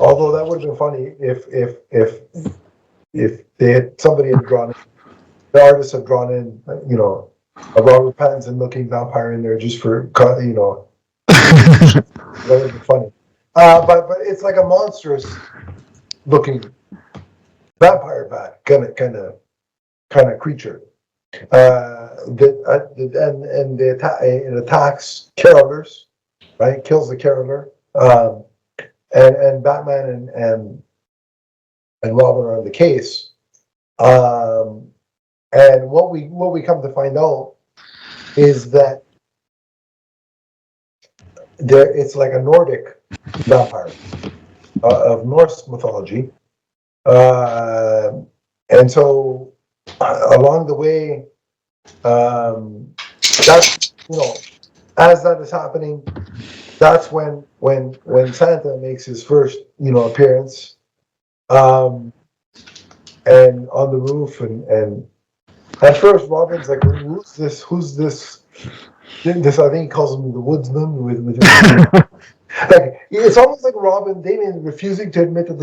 Although that would have been funny if somebody had drawn in, the artist had drawn in, a Robert Pattinson looking vampire in there just for, that would have been funny. But it's like a monstrous looking vampire bat kind of creature. It attacks carolers, right? Kills the caroler. And Batman and Robin are on the case. And what we come to find out is that it's like a Nordic vampire of Norse mythology. And so along the way, that's, as that is happening, that's when Santa makes his first, appearance, and on the roof, and at first Robin's like, who's this? This I think he calls him the woodsman with like, it's almost like Damien refusing to admit that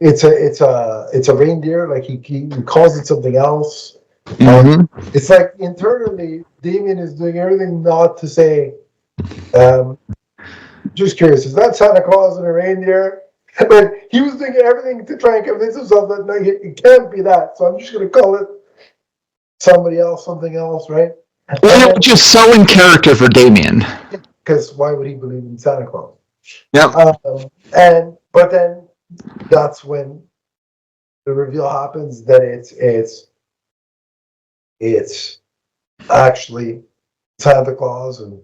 it's a reindeer. Like he calls it something else. Mm-hmm. It's like internally Damien is doing everything not to say. Just curious, is that Santa Claus and a reindeer? But he was doing everything to try and convince himself that no, it can't be that. So I'm just going to call it somebody else, something else, right? Well, just so in character for Damien. Because why would he believe in Santa Claus? Yep. But then that's when the reveal happens that it's actually Santa Claus, and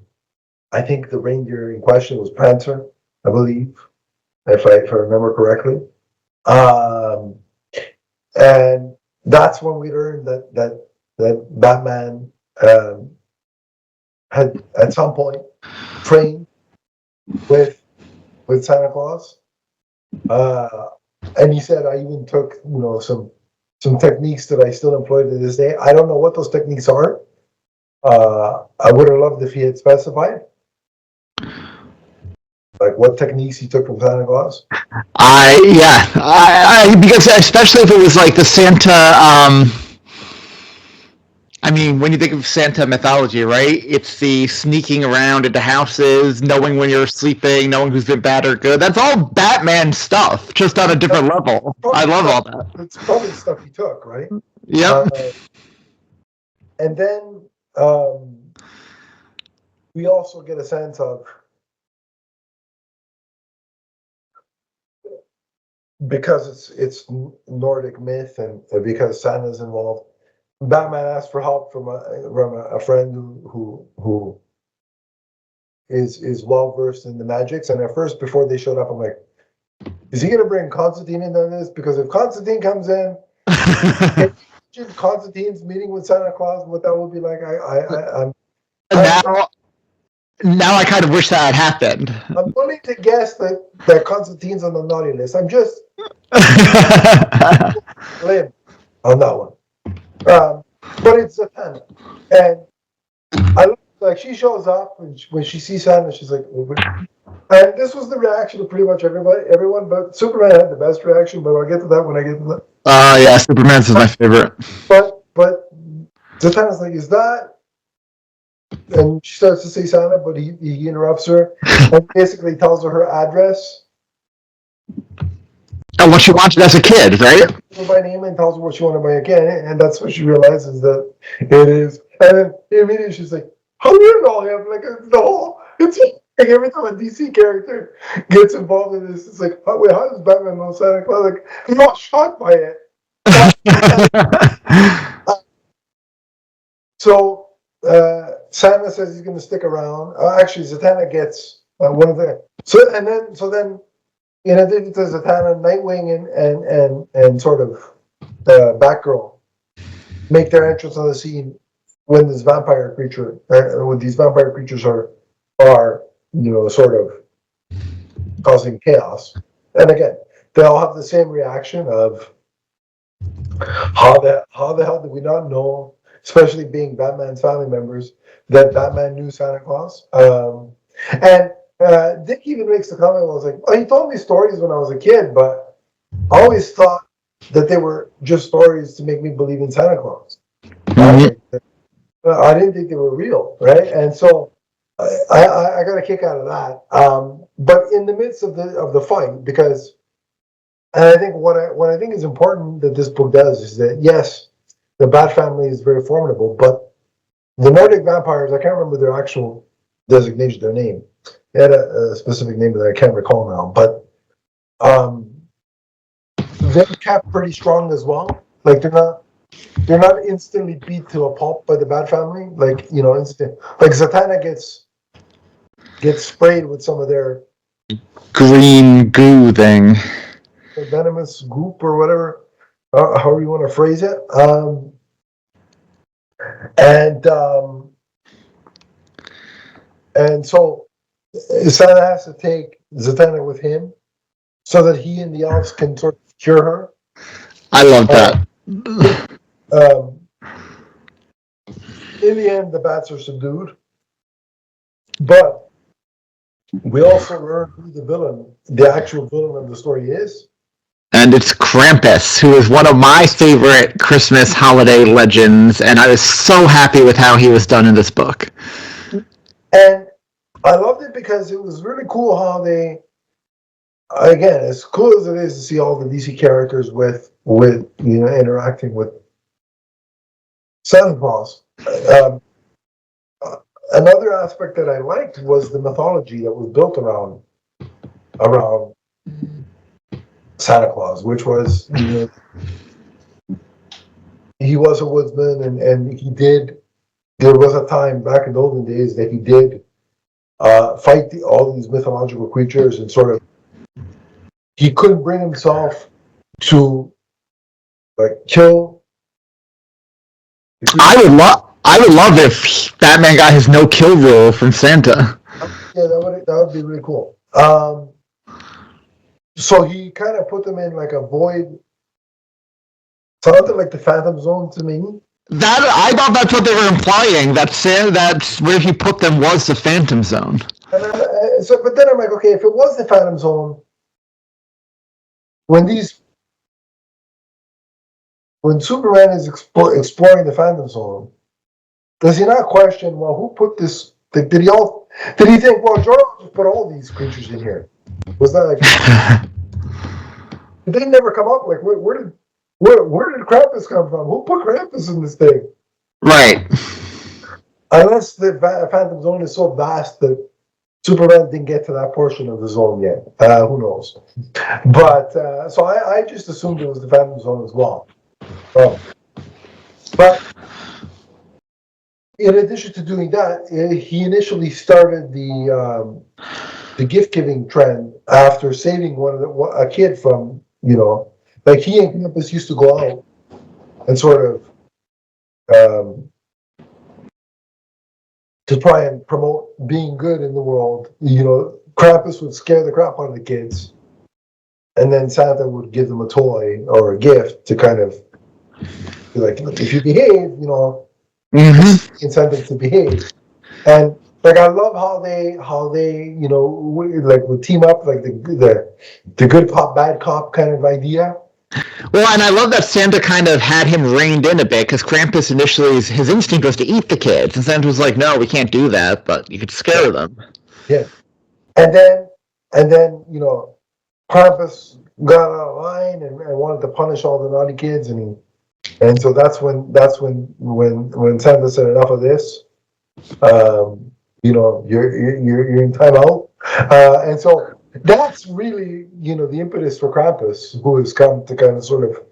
I think the reindeer in question was Prancer, I believe, if I remember correctly. And that's when we learned that Batman had at some point trained with Santa Claus. And he said, I even took some techniques that I still employ to this day. I don't know what those techniques are. I would have loved if he had specified, like what techniques he took from Santa Claus. Because especially if it was like the Santa. I mean, when you think of Santa mythology, right? It's the sneaking around into houses, knowing when you're sleeping, knowing who's been bad or good. That's all Batman stuff, just on a different level. I love all that. It's probably stuff he took, right? Yep. And then we also get a sense of, because it's Nordic myth and because Santa's involved, Batman asked for help from a friend who is well versed in the magics. And at first, before they showed up, I'm like, is he going to bring Constantine in on this? Because if Constantine comes in, imagine Constantine's meeting with Santa Claus? What that would be like? Now I kind of wish that had happened. I'm willing to guess that Constantine's on the naughty list. I'm just limb on that one. But it's Zatanna, and I look like she shows up when she sees Santa. She's like, and this was the reaction of pretty much everyone. But Superman had the best reaction. But I'll get to that when I get to that. Yeah, Superman's is my favorite. But Zatanna's like, is that? And she starts to say Santa, but he interrupts her and basically tells her address. And what she wanted as a kid, right? By name and tells her what she wanted by again, and that's when she realizes that it is. And then immediately she's like, "How do you know him?" Like it's like every time a DC character gets involved in this, it's like, wait, how does Batman know Santa Claus? Like, I'm not shocked by it. So Santa says he's going to stick around. Actually, Zatanna gets one of the so then. In addition to Zatanna, Nightwing and sort of Batgirl make their entrance on the scene when this vampire creature, when these vampire creatures are sort of causing chaos. And again, they all have the same reaction of how the hell did we not know, especially being Batman's family members, that Batman knew Santa Claus. And Dick even makes the comment. I was like, "Oh, he told me stories when I was a kid, but I always thought that they were just stories to make me believe in Santa Claus. Mm-hmm. I didn't think they were real, right?" And so I got a kick out of that. But in the midst of the fight, because, and I think what I think is important that this book does is that yes, the Bat family is very formidable, but the Nordic vampires, I can't remember their actual designation, their name. They had a specific name that I can't recall now, but they're kept pretty strong as well. Like they're not instantly beat to a pulp by the Bat family. Like like Zatanna gets sprayed with some of their green goo thing, venomous goop or whatever, however you want to phrase it. And so Santa has to take Zatanna with him so that he and the elves can sort of cure her. I love that. In the end, the bats are subdued. But we also learn who the actual villain of the story is. And it's Krampus, who is one of my favorite Christmas holiday legends, and I was so happy with how he was done in this book. And I loved it because it was really cool how they, again, as cool as it is to see all the DC characters with interacting with Santa Claus. Another aspect that I liked was the mythology that was built around Santa Claus, which was he was a woodsman and there was a time back in the olden days that he did fight all these mythological creatures, and sort of he couldn't bring himself to kill. I would love if Batman got his no kill rule from Santa. Yeah, that would be really cool. So he kind of put them in like a void, something like the Phantom Zone to me. That I thought that's what they were implying. That's where he put them was the Phantom Zone. But then I'm like, okay, if it was the Phantom Zone, when Superman is exploring the Phantom Zone, does he not question, well, who put this? Did he think, well, Jordan just put all these creatures in here? Was that like? Did they never come up? Like, where did Krampus come from? Who put Krampus in this thing? Right. Unless the Phantom Zone is so vast that Superman didn't get to that portion of the zone yet. Who knows? But so I just assumed it was the Phantom Zone as well. But in addition to doing that, he initially started the gift giving trend after saving a kid from, like he and Krampus used to go out sort of to try and promote being good in the world. Krampus would scare the crap out of the kids, and then Santa would give them a toy or a gift to kind of be like, if you behave, incentive to behave. And like, I love how they would team up, like the good cop, bad cop kind of idea. Well, and I love that Santa kind of had him reined in a bit, because Krampus initially, his instinct was to eat the kids, and Santa was like, no, we can't do that, but you could scare them. Yeah. And then Krampus got out of line and wanted to punish all the naughty kids, and so that's when Santa said, enough of this. You're in timeout. And so that's really, the impetus for Krampus, who has come to kind of sort of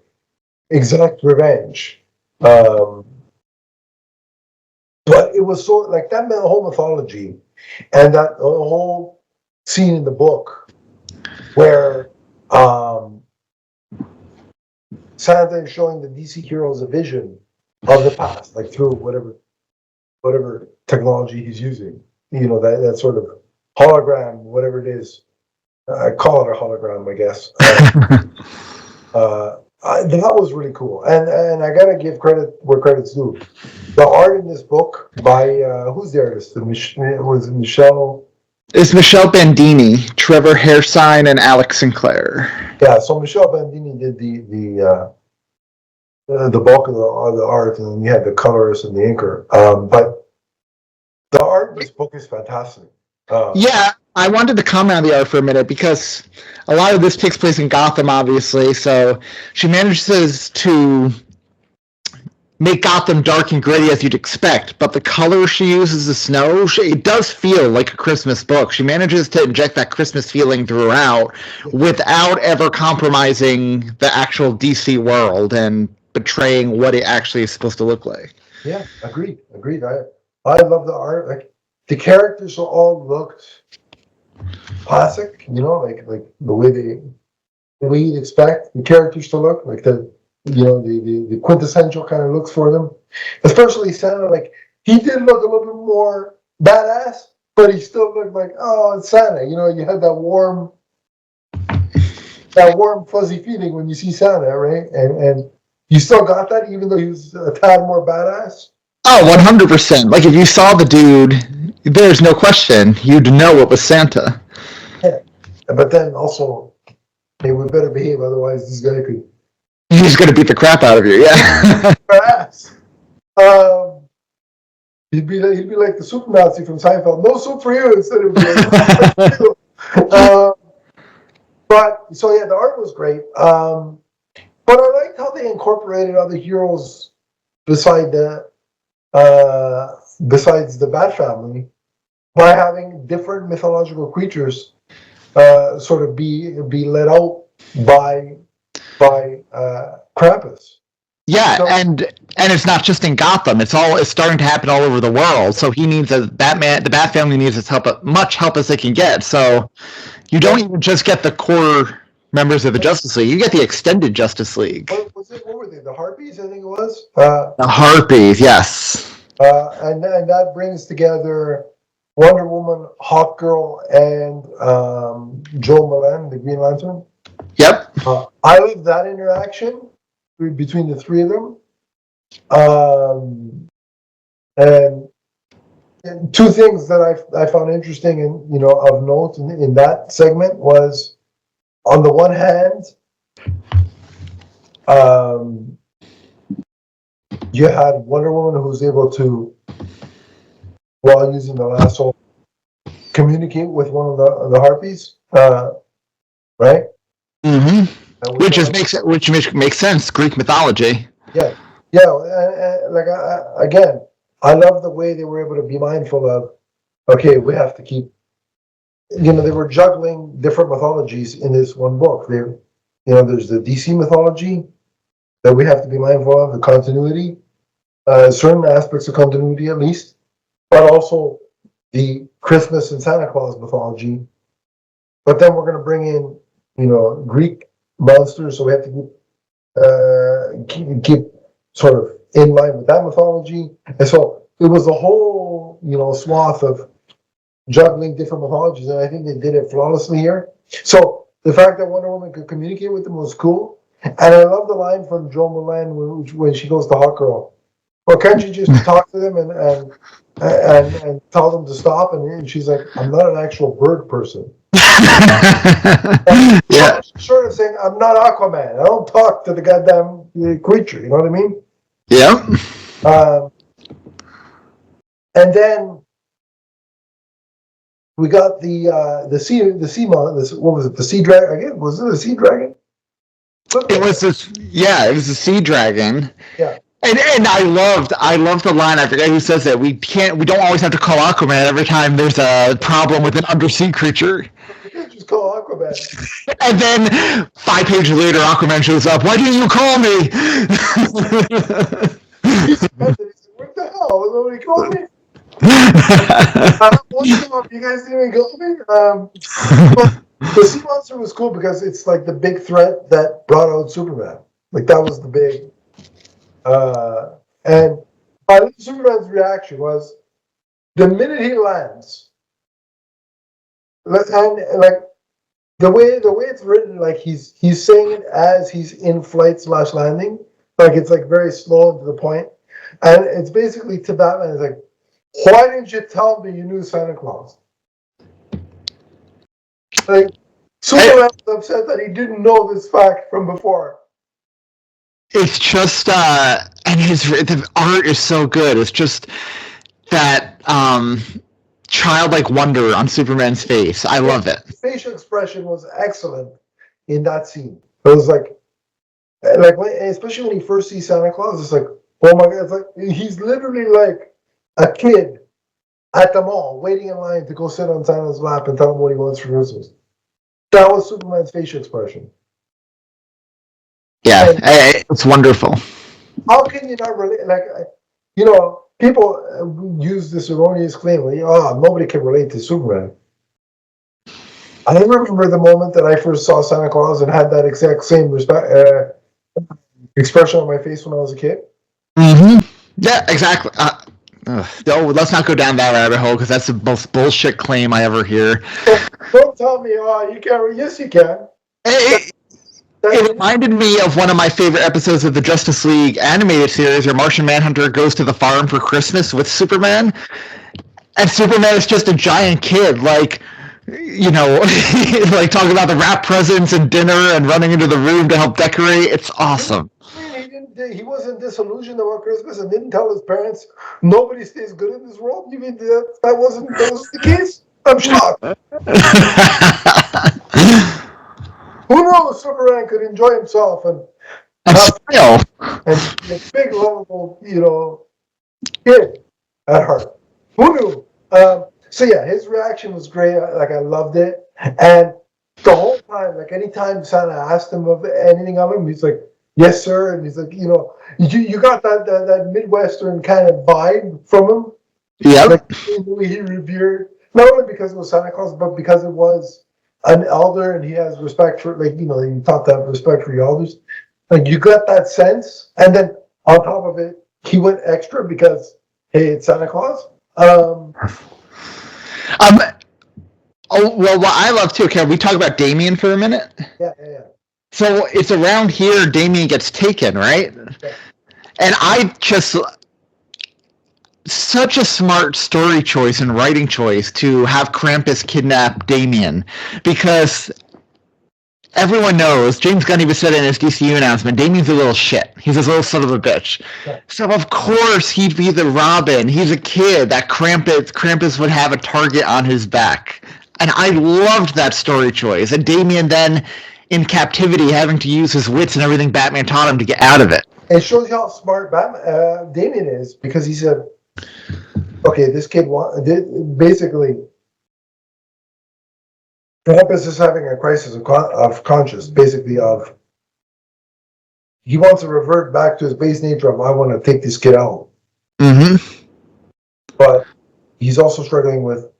exact revenge. But it was so, like, that whole mythology and that whole scene in the book where Santa is showing the DC heroes a vision of the past, like through whatever technology he's using, that sort of hologram, whatever it is. I call it a hologram, I guess. That was really cool, and I gotta give credit where credit's due. The art in this book by who's the artist? Was it Michelle? It's Michelle Bandini, Trevor Hairsine, and Alex Sinclair. Yeah, so Michelle Bandini did the bulk of the art, and then you had the colorist and the inker. But the art in this book is fantastic. Yeah, I wanted to comment on the art for a minute, because a lot of this takes place in Gotham, obviously, so she manages to make Gotham dark and gritty as you'd expect, but the color she uses, the snow, it does feel like a Christmas book. She manages to inject that Christmas feeling throughout without ever compromising the actual DC world and betraying what it actually is supposed to look like. Yeah, agreed. I love the art. Like, the characters all looked classic, like the way you'd expect the characters to look, like the quintessential kind of looks for them. Especially Santa, like, he did look a little bit more badass, but he still looked like, oh, it's Santa. You had that warm fuzzy feeling when you see Santa, right? And you still got that, even though he was a tad more badass. Oh, 100%. Like, if you saw the dude, there's no question, you'd know it was Santa. Yeah, but then also, hey, we better behave, otherwise this guy could... He's going to beat the crap out of you, yeah. Perhaps. He'd be like the soup Nazi from Seinfeld. No soup for you, instead of but, so yeah, the art was great. But I liked how they incorporated other heroes besides the Bat family by having different mythological creatures sort of be let out by Krampus. Yeah, so, and it's not just in Gotham. It's starting to happen all over the world. So he needs the Bat family needs as much help as they can get. So you don't even just get the core members of the Justice League. You get the extended Justice League. What were they? The Harpies, I think it was. The Harpies, yes. And that brings together Wonder Woman, Hawkgirl, and Joel Milan, the Green Lantern. Yep. I love that interaction between the three of them. And two things that I found interesting and of note in that segment was, on the one hand, you had Wonder Woman, who's able to, while using the lasso, communicate with one of the Harpies, right? Mm-hmm. Which makes sense. Greek mythology. Yeah. Like, again, I love the way they were able to be mindful of. Okay, we have to keep. They were juggling different mythologies in this one book. There's the DC mythology that we have to be mindful of, the continuity, certain aspects of continuity at least, but also the Christmas and Santa Claus mythology. But then we're going to bring in, Greek monsters, so we have to keep sort of in line with that mythology. And so it was a whole, swath of juggling different mythologies, and I think they did it flawlessly here. So the fact that Wonder Woman could communicate with them was cool. And I love the line from Joe Milan when she goes to Hawkgirl. Well, can't you just talk to them and tell them to stop? And she's like, I'm not an actual bird person. Yeah. Sort of saying, I'm not Aquaman. I don't talk to the goddamn creature. You know what I mean? Yeah. And then we got the sea what was it? The sea dragon again? Was it a sea dragon? It was this. Yeah, it was a sea dragon. Yeah. And I loved the line. I forget who says it. We don't always have to call Aquaman every time there's a problem with an undersea creature. You can't just call Aquaman. And then 5 pages later, Aquaman shows up. Why didn't you call me? He's what the hell? Nobody called me. You guys didn't even call me. But the sea monster was cool because it's like the big threat that brought out Superman. Like that was the big. And I think Superman's reaction was the minute he lands, and like the way it's written, like he's saying it as he's in flight / landing, like it's like very slow and to the point, and it's basically to Batman. It's like, why didn't you tell me you knew Santa Claus? Like Superman was upset that he didn't know this fact from before. It's just, and the art is so good. It's just that childlike wonder on Superman's face. I love it. His facial expression was excellent in that scene. It was like especially when he first sees Santa Claus, it's like, oh my God, it's like he's literally like a kid at the mall waiting in line to go sit on Santa's lap and tell him what he wants for Christmas. That was Superman's facial expression. Yeah, it's wonderful. How can you not relate? Like, people use this erroneous claim, like, nobody can relate to Superman. I remember the moment that I first saw Santa Claus and had that exact same expression on my face when I was a kid. Mm-hmm. Yeah, exactly. No, let's not go down that rabbit hole because that's the most bullshit claim I ever hear. Don't tell me, you can't. Yes, you can. It reminded me of one of my favorite episodes of the Justice League animated series where Martian Manhunter goes to the farm for Christmas with Superman. And Superman is just a giant kid, like, like talking about the wrap presents and dinner and running into the room to help decorate. It's awesome. He wasn't disillusioned about Christmas and didn't tell his parents, nobody stays good in this world? You mean that wasn't the case? I'm shocked. Who knows? Superman could enjoy himself and be a big, lovable, kid at heart. Who knew? So yeah, his reaction was great. Like I loved it, and the whole time, like anytime Santa asked him of anything of him, he's like, "Yes, sir," and he's like, you got that Midwestern kind of vibe from him. Yeah, like he revered not only because it was Santa Claus, but because it was an elder and he has respect for, like, you taught to have respect for your elders. Like you got that sense, and then on top of it, he went extra because hey, it's Santa Claus. Well, what I love too. Can we talk about Damien for a minute? Yeah. So it's around here Damien gets taken, right? Yeah. And I just such a smart story choice and writing choice to have Krampus kidnap Damien, because everyone knows, James Gunn even said in his DCU announcement, Damien's a little shit. He's a little son of a bitch. Yeah. So of course he'd be the Robin. He's a kid. That Krampus would have a target on his back. And I loved that story choice. And Damien then in captivity having to use his wits and everything Batman taught him to get out of it. It shows you how smart Damien is, because he said, okay, this kid basically, Krampus is having a crisis of conscience, basically he wants to revert back to his base nature of, I want to take this kid out. Mm-hmm. But he's also struggling with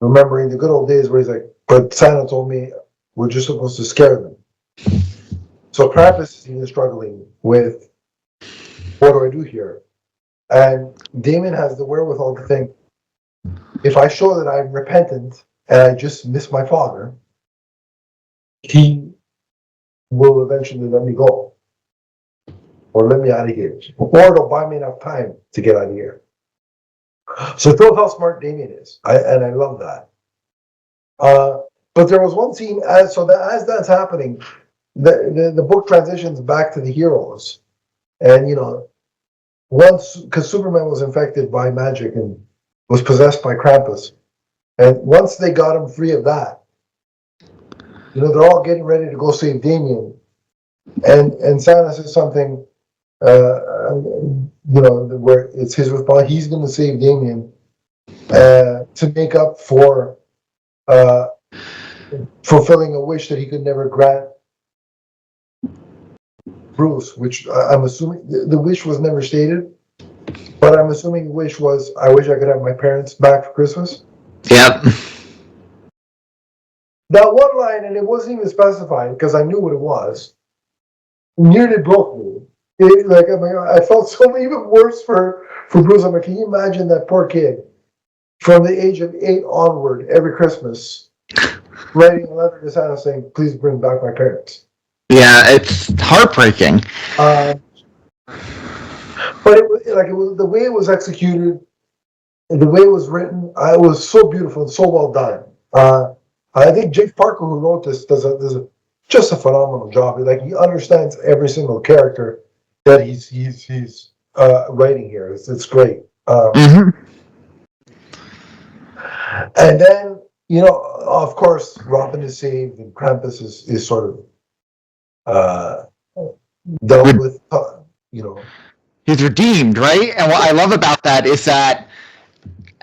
remembering the good old days where he's like, but Santa told me we're just supposed to scare them. So Krampus is even struggling with what do I do here? And Damon has the wherewithal to think, if I show that I'm repentant and I just miss my father, he will eventually let me go or let me out of here, or it'll buy me enough time to get out of here. So feel how smart Damien is, and I love that. But there was one scene as that's happening, the book transitions back to the heroes, and once because Superman was infected by magic and was possessed by Krampus, and once they got him free of that, they're all getting ready to go save Damien, and Santa says something, where it's his response. He's going to save Damien to make up for fulfilling a wish that he could never grant Bruce, which I'm assuming the wish was never stated, but I'm assuming the wish was, I wish I could have my parents back for Christmas. Yep. That one line, and it wasn't even specified because I knew what it was, nearly broke me. I felt so even worse for Bruce. I'm like, can you imagine that poor kid from the age of 8 onward every Christmas writing a letter to Santa saying, please bring back my parents? Yeah, it's heartbreaking. But it was the way it was executed, and the way it was written. It was so beautiful and so well done. I think Jake Parker, who wrote this, does just a phenomenal job. Like, he understands every single character that he's writing here. It's great. And then of course, Robin is saved, and Krampus is sort of dealt with. He's redeemed, right? And what I love about that is that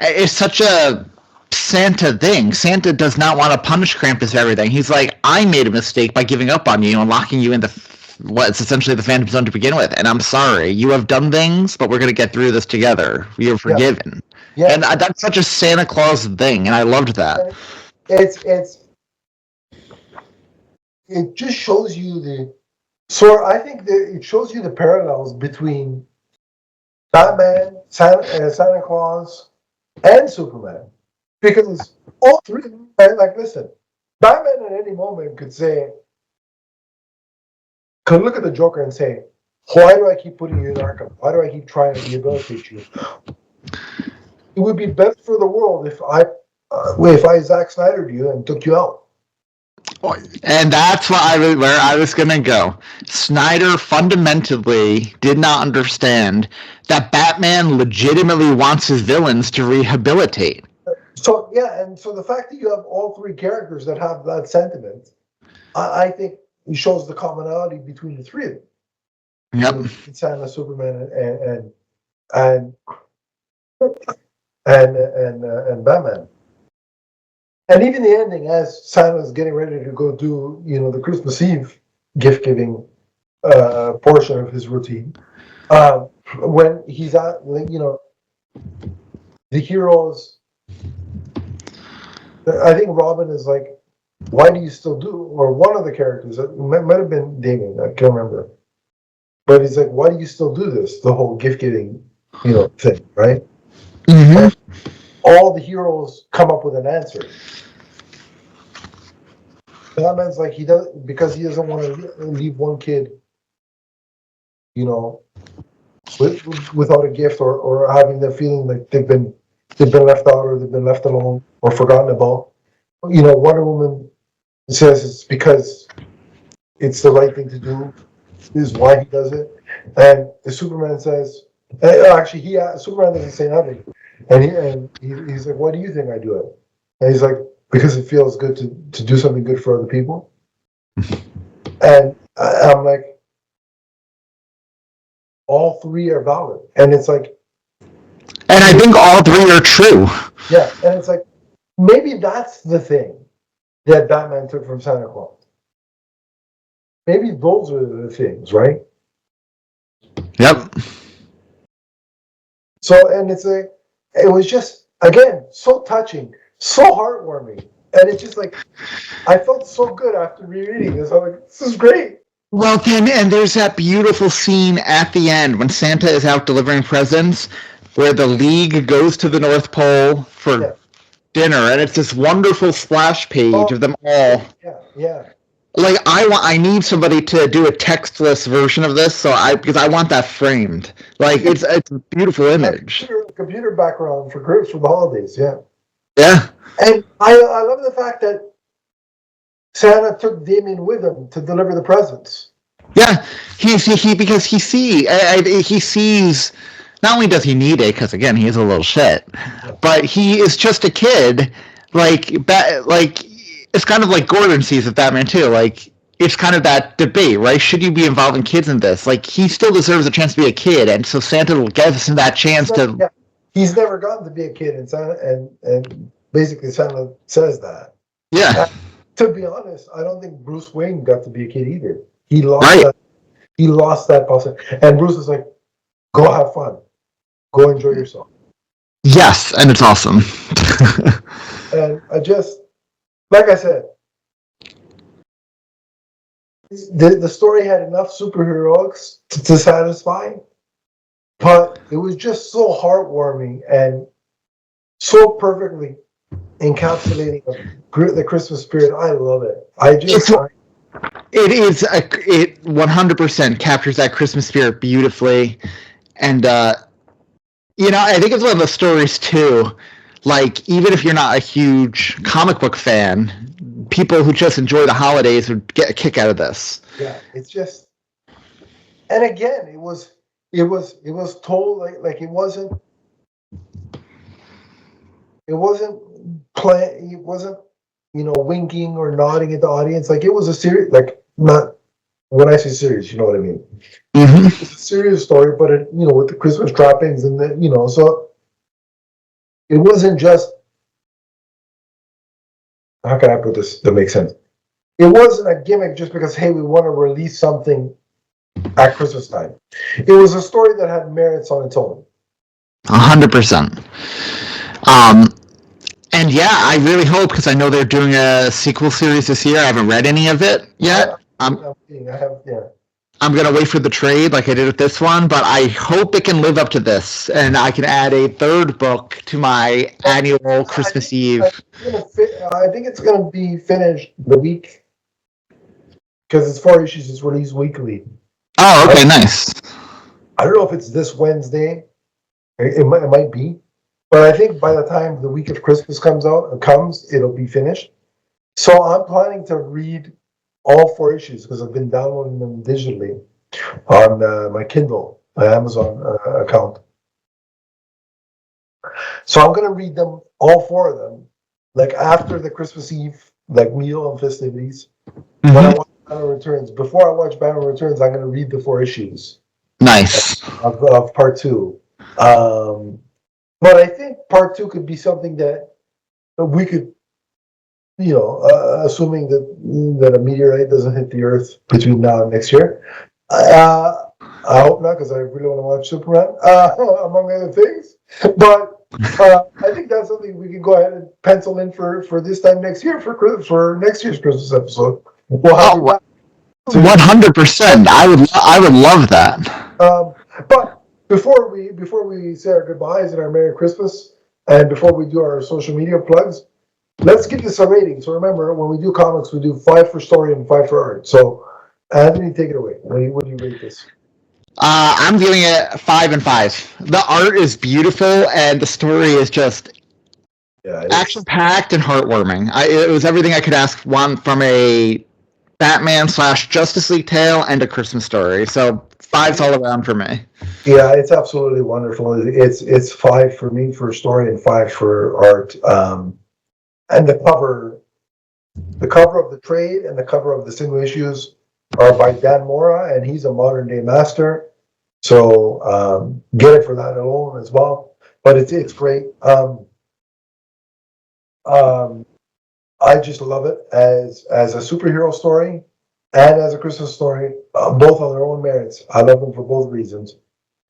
it's such a Santa thing. Santa does not want to punish Krampus for everything. He's like, I made a mistake by giving up on you and locking you into what's essentially the Phantom Zone to begin with, and I'm sorry. You have done things, but we're going to get through this together. You're forgiven. Yeah. And that's such a Santa Claus thing, and I loved that. It just shows you I think that it shows you the parallels between Batman, Santa Claus, and Superman, because all three, listen, Batman at any moment could look at the Joker and say, why do I keep putting you in Arkham? Why do I keep trying to rehabilitate you? It would be best for the world if I Zack Snyder'd you and took you out. And that's where I was going to go. Snyder fundamentally did not understand that Batman legitimately wants his villains to rehabilitate. So, yeah, and so the fact that you have all three characters that have that sentiment, I think it shows the commonality between the three of them. Yep. Santa, Superman, and Batman. And even the ending, as Santa's getting ready to go do, the Christmas Eve gift-giving portion of his routine, when he's at, the heroes, I think Robin is like, why do you still do, or one of the characters, it might have been Damien, I can't remember, but he's like, why do you still do this, the whole gift-giving, thing, right? Mm-hmm. And all the heroes come up with an answer. Batman's like, because he doesn't want to leave one kid, without a gift, or having the feeling like they've been left out, or they've been left alone or forgotten about. Wonder Woman says it's because it's the right thing to do, is why he does it. And the Superman says, actually, Superman doesn't say nothing, and he's like, why do you think I do it? And he's like, because it feels good to do something good for other people. And I'm like, all three are valid. And it's like, and I think all three are true. Yeah, and it's like, maybe that's the thing that Batman took from Santa Claus. Maybe those are the things, right? Yep. So, and it was just, again, so touching, so heartwarming. And it's just like, I felt so good after rereading this. I'm like, this is great. Well, then, and there's that beautiful scene at the end when Santa is out delivering presents, where the League goes to the North Pole for Yeah. dinner, and it's this wonderful splash page Oh, of them all. yeah. Like I need somebody to do a textless version of this, because I want that framed. Like it's a beautiful image. Computer background for groups for the holidays, yeah. Yeah. And I love the fact that Santa took Damien with him to deliver the presents. Yeah, because he sees. Not only does he need it, because again he is a little shit, but he is just a kid. Like it's kind of like Gordon sees with Batman too. Like it's kind of that debate, right? Should you be involving kids in this? Like he still deserves a chance to be a kid, and so Santa will give him that chance to. Yeah. He's never gotten to be a kid, and Santa and basically Santa says that. Yeah. To be honest, I don't think Bruce Wayne got to be a kid either. He lost that. He lost that possibility. And Bruce is like, "Go have fun, go enjoy yourself." Yes, and it's awesome. And I just, like I said, the story had enough superheroics to satisfy, but it was just so heartwarming and so perfectly encapsulating the Christmas spirit. I love it. It 100% captures that Christmas spirit beautifully, and I think it's one of the stories too. Like even if you're not a huge comic book fan, people who just enjoy the holidays would get a kick out of this. Yeah, it's just, and again, it was told like it wasn't winking or nodding at the audience. Like it was a serious, like not when I say serious, you know what I mean. Mm-hmm. It's a serious story, but it, with the Christmas trappings and so it wasn't just. How can I put this to make sense? It wasn't a gimmick just because, hey, we want to release something at Christmas time. It was a story that had merits on its own. 100%. And yeah, I really hope, because I know they're doing a sequel series this year. I haven't read any of it yet. I'm going to wait for the trade like I did with this one, but I hope it can live up to this, and I can add a third book to my annual Christmas Eve. I think it's going to be finished the week, because it's 4 issues. It's released weekly. Oh, okay, nice. I don't know if it's this Wednesday. It might be. But I think by the time the week of Christmas comes, it'll be finished. So I'm planning to read all 4 issues because I've been downloading them digitally on my Kindle, my Amazon account. So I'm going to read them, all 4 of them, like after the Christmas Eve meal and festivities. Mm-hmm. When I watch Batman Returns, before I watch Batman Returns, I'm going to read the 4 issues. Nice. Of part 2. But I think part 2 could be something that we could, assuming that a meteorite doesn't hit the Earth between now and next year. I hope not, because I really want to watch Superman, among other things. But I think that's something we can go ahead and pencil in for this time next year, for next year's Christmas episode. We'll have 100%. I would love that. But before we say our goodbyes and our Merry Christmas, and before we do our social media plugs, let's give this a rating. So remember, when we do comics, we do 5 for story and 5 for art. So Anthony, take it away. What do you rate this? I'm giving it 5 and 5. The art is beautiful, and the story is just action-packed and heartwarming. It was everything I could ask from a Batman/Justice League tale and a Christmas story. So 5's all around for me. Yeah, it's absolutely wonderful. It's 5 for me for story and 5 for art. And the cover of the trade and the cover of the single issues are by Dan Mora, and he's a modern day master. So get it for that alone as well. But it's great. I just love it as a superhero story and as a Christmas story, both on their own merits. I love them for both reasons.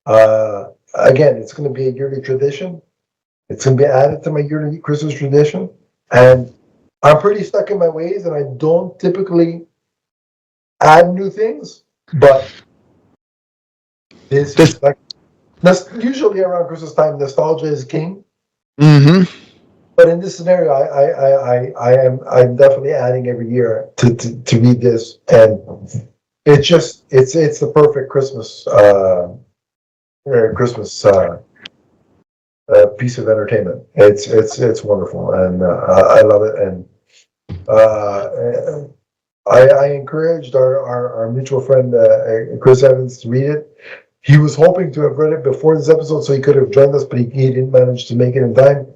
Again, it's going to be a yearly tradition. It's going to be added to my yearly Christmas tradition. And I'm pretty stuck in my ways, and I don't typically add new things, but this is like usually around Christmas time, nostalgia is king. Mm-hmm. But in this scenario, I'm definitely adding every year to read this, and it's the perfect Christmas piece of entertainment. It's wonderful, and I love it. And I encouraged our mutual friend Chris Evans to read it. He was hoping to have read it before this episode, so he could have joined us, but he didn't manage to make it in time.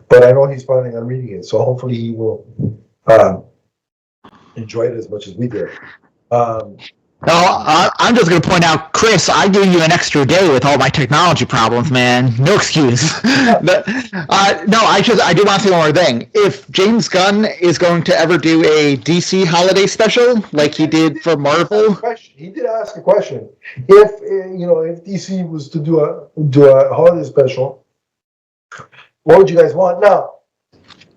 But I know he's planning on reading it, so hopefully he will enjoy it as much as we did. I'm just going to point out, Chris, I gave you an extra day with all my technology problems, man. No excuse. No, I do want to say one more thing. If James Gunn is going to ever do a DC holiday special like he did for Marvel, he did ask a question. If DC was to do a holiday special, what would you guys want? Now,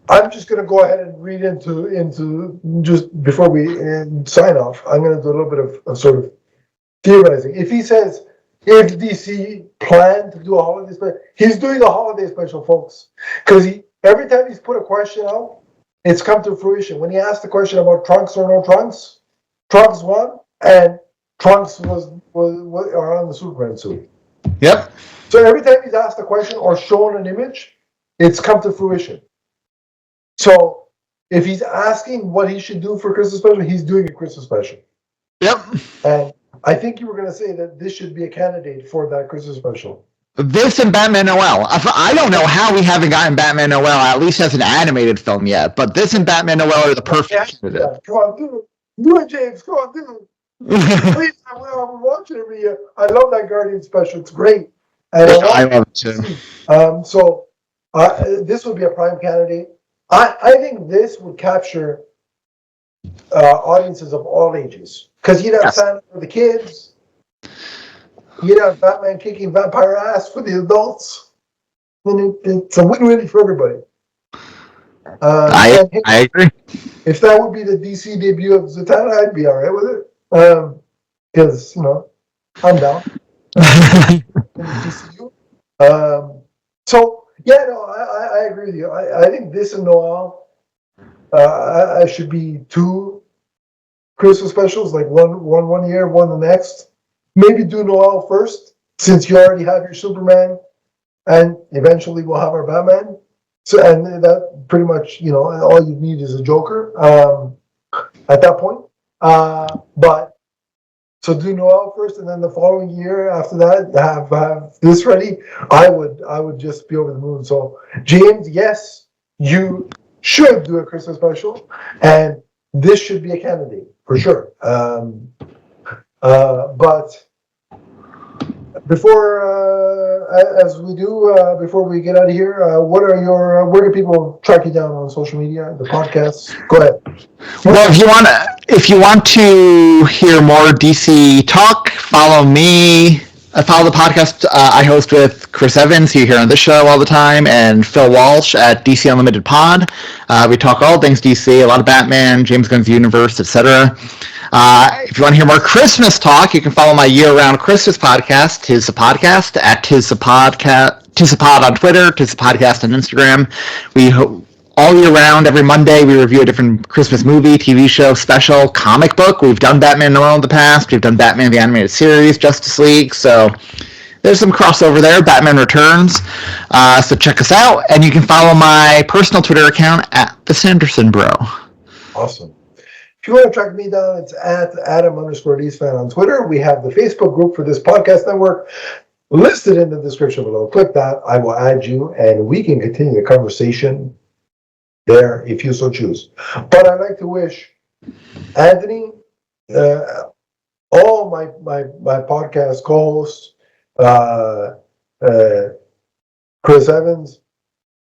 I'm just going to go ahead and read into just before we sign off. I'm going to do a little bit of sort of theorizing. If he says if DC planned to do a holiday special, he's doing a holiday special, folks, because every time he's put a question out, it's come to fruition. When he asked the question about Trunks or no Trunks, Trunks won, and Trunks was on the Superman suit. Yep. So every time he's asked a question or shown an image, it's come to fruition. So if he's asking what he should do for Christmas special, he's doing a Christmas special. Yep. And I think you were going to say that this should be a candidate for that Christmas special. This and Batman Noel. I don't know how we haven't gotten Batman Noel at least as an animated film yet, but this and Batman Noel are the perfect candidate. Come on, do it, James. Come on, do it. Please, I'm watching every year. I love that Guardian special. It's great. And I love it too. So this would be a prime candidate. I think this would capture audiences of all ages. Because you'd have Santa for the kids. You'd have Batman kicking vampire ass for the adults. And it's a win-win for everybody. I agree. If that would be the DC debut of Zatanna, I'd be all right with it. Because, I'm down. So, yeah, no, I agree with you. I think this and Noel should be two Christmas specials, like one year, one the next. Maybe do Noel first, since you already have your Superman, and eventually we'll have our Batman. So, and that pretty much, all you need is a Joker at that point. But so do Noel first, and then the following year after that, have this ready. I would just be over the moon. So, James, yes, you should do a Christmas special, and this should be a candidate for sure. But before we get out of here, where do people track you down on social media, the podcasts? Go ahead. Well, if you want to hear more DC talk, follow me. Follow the podcast I host with Chris Evans, who you hear on this show all the time, and Phil Walsh at DC Unlimited Pod. We talk all things DC, a lot of Batman, James Gunn's universe, etc. If you want to hear more Christmas talk, you can follow my year-round Christmas podcast, Tis the Podcast, at Tis the Pod on Twitter, Tis the Podcast on Instagram. All year round, every Monday, we review a different Christmas movie, TV show, special, comic book. We've done Batman Noel in the past. We've done Batman the Animated Series, Justice League. So there's some crossover there. Batman Returns. So check us out. And you can follow my personal Twitter account at The Sanderson Bro. Awesome. If you want to track me down, it's at Adam_DeesFan on Twitter. We have the Facebook group for this podcast network listed in the description below. Click that. I will add you, and we can continue the conversation there if you so choose. But I'd like to wish Anthony, all my podcast co-hosts, Chris Evans,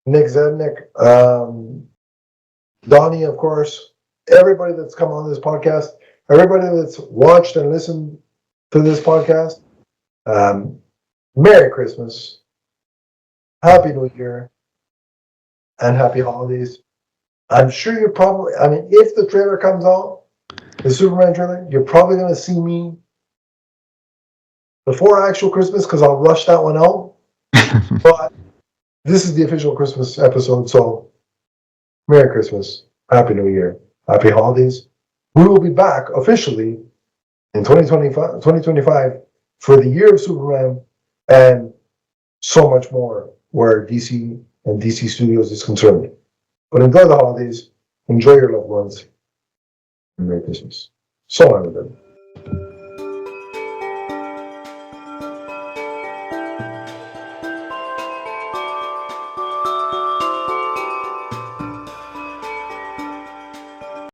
Nick Zednick, Donnie, of course, everybody that's come on this podcast, everybody that's watched and listened to this podcast, Merry Christmas, Happy New Year, and Happy Holidays. I'm sure if the trailer comes out, the Superman trailer. You're probably going to see me before actual Christmas because I'll rush that one out. But this is the official Christmas episode, so Merry Christmas, Happy New Year, Happy Holidays. We will be back officially in 2025 for the year of Superman and so much more where DC and DC Studios is concerned. But enjoy the holidays, enjoy your loved ones, and Merry Christmas. So long, everybody.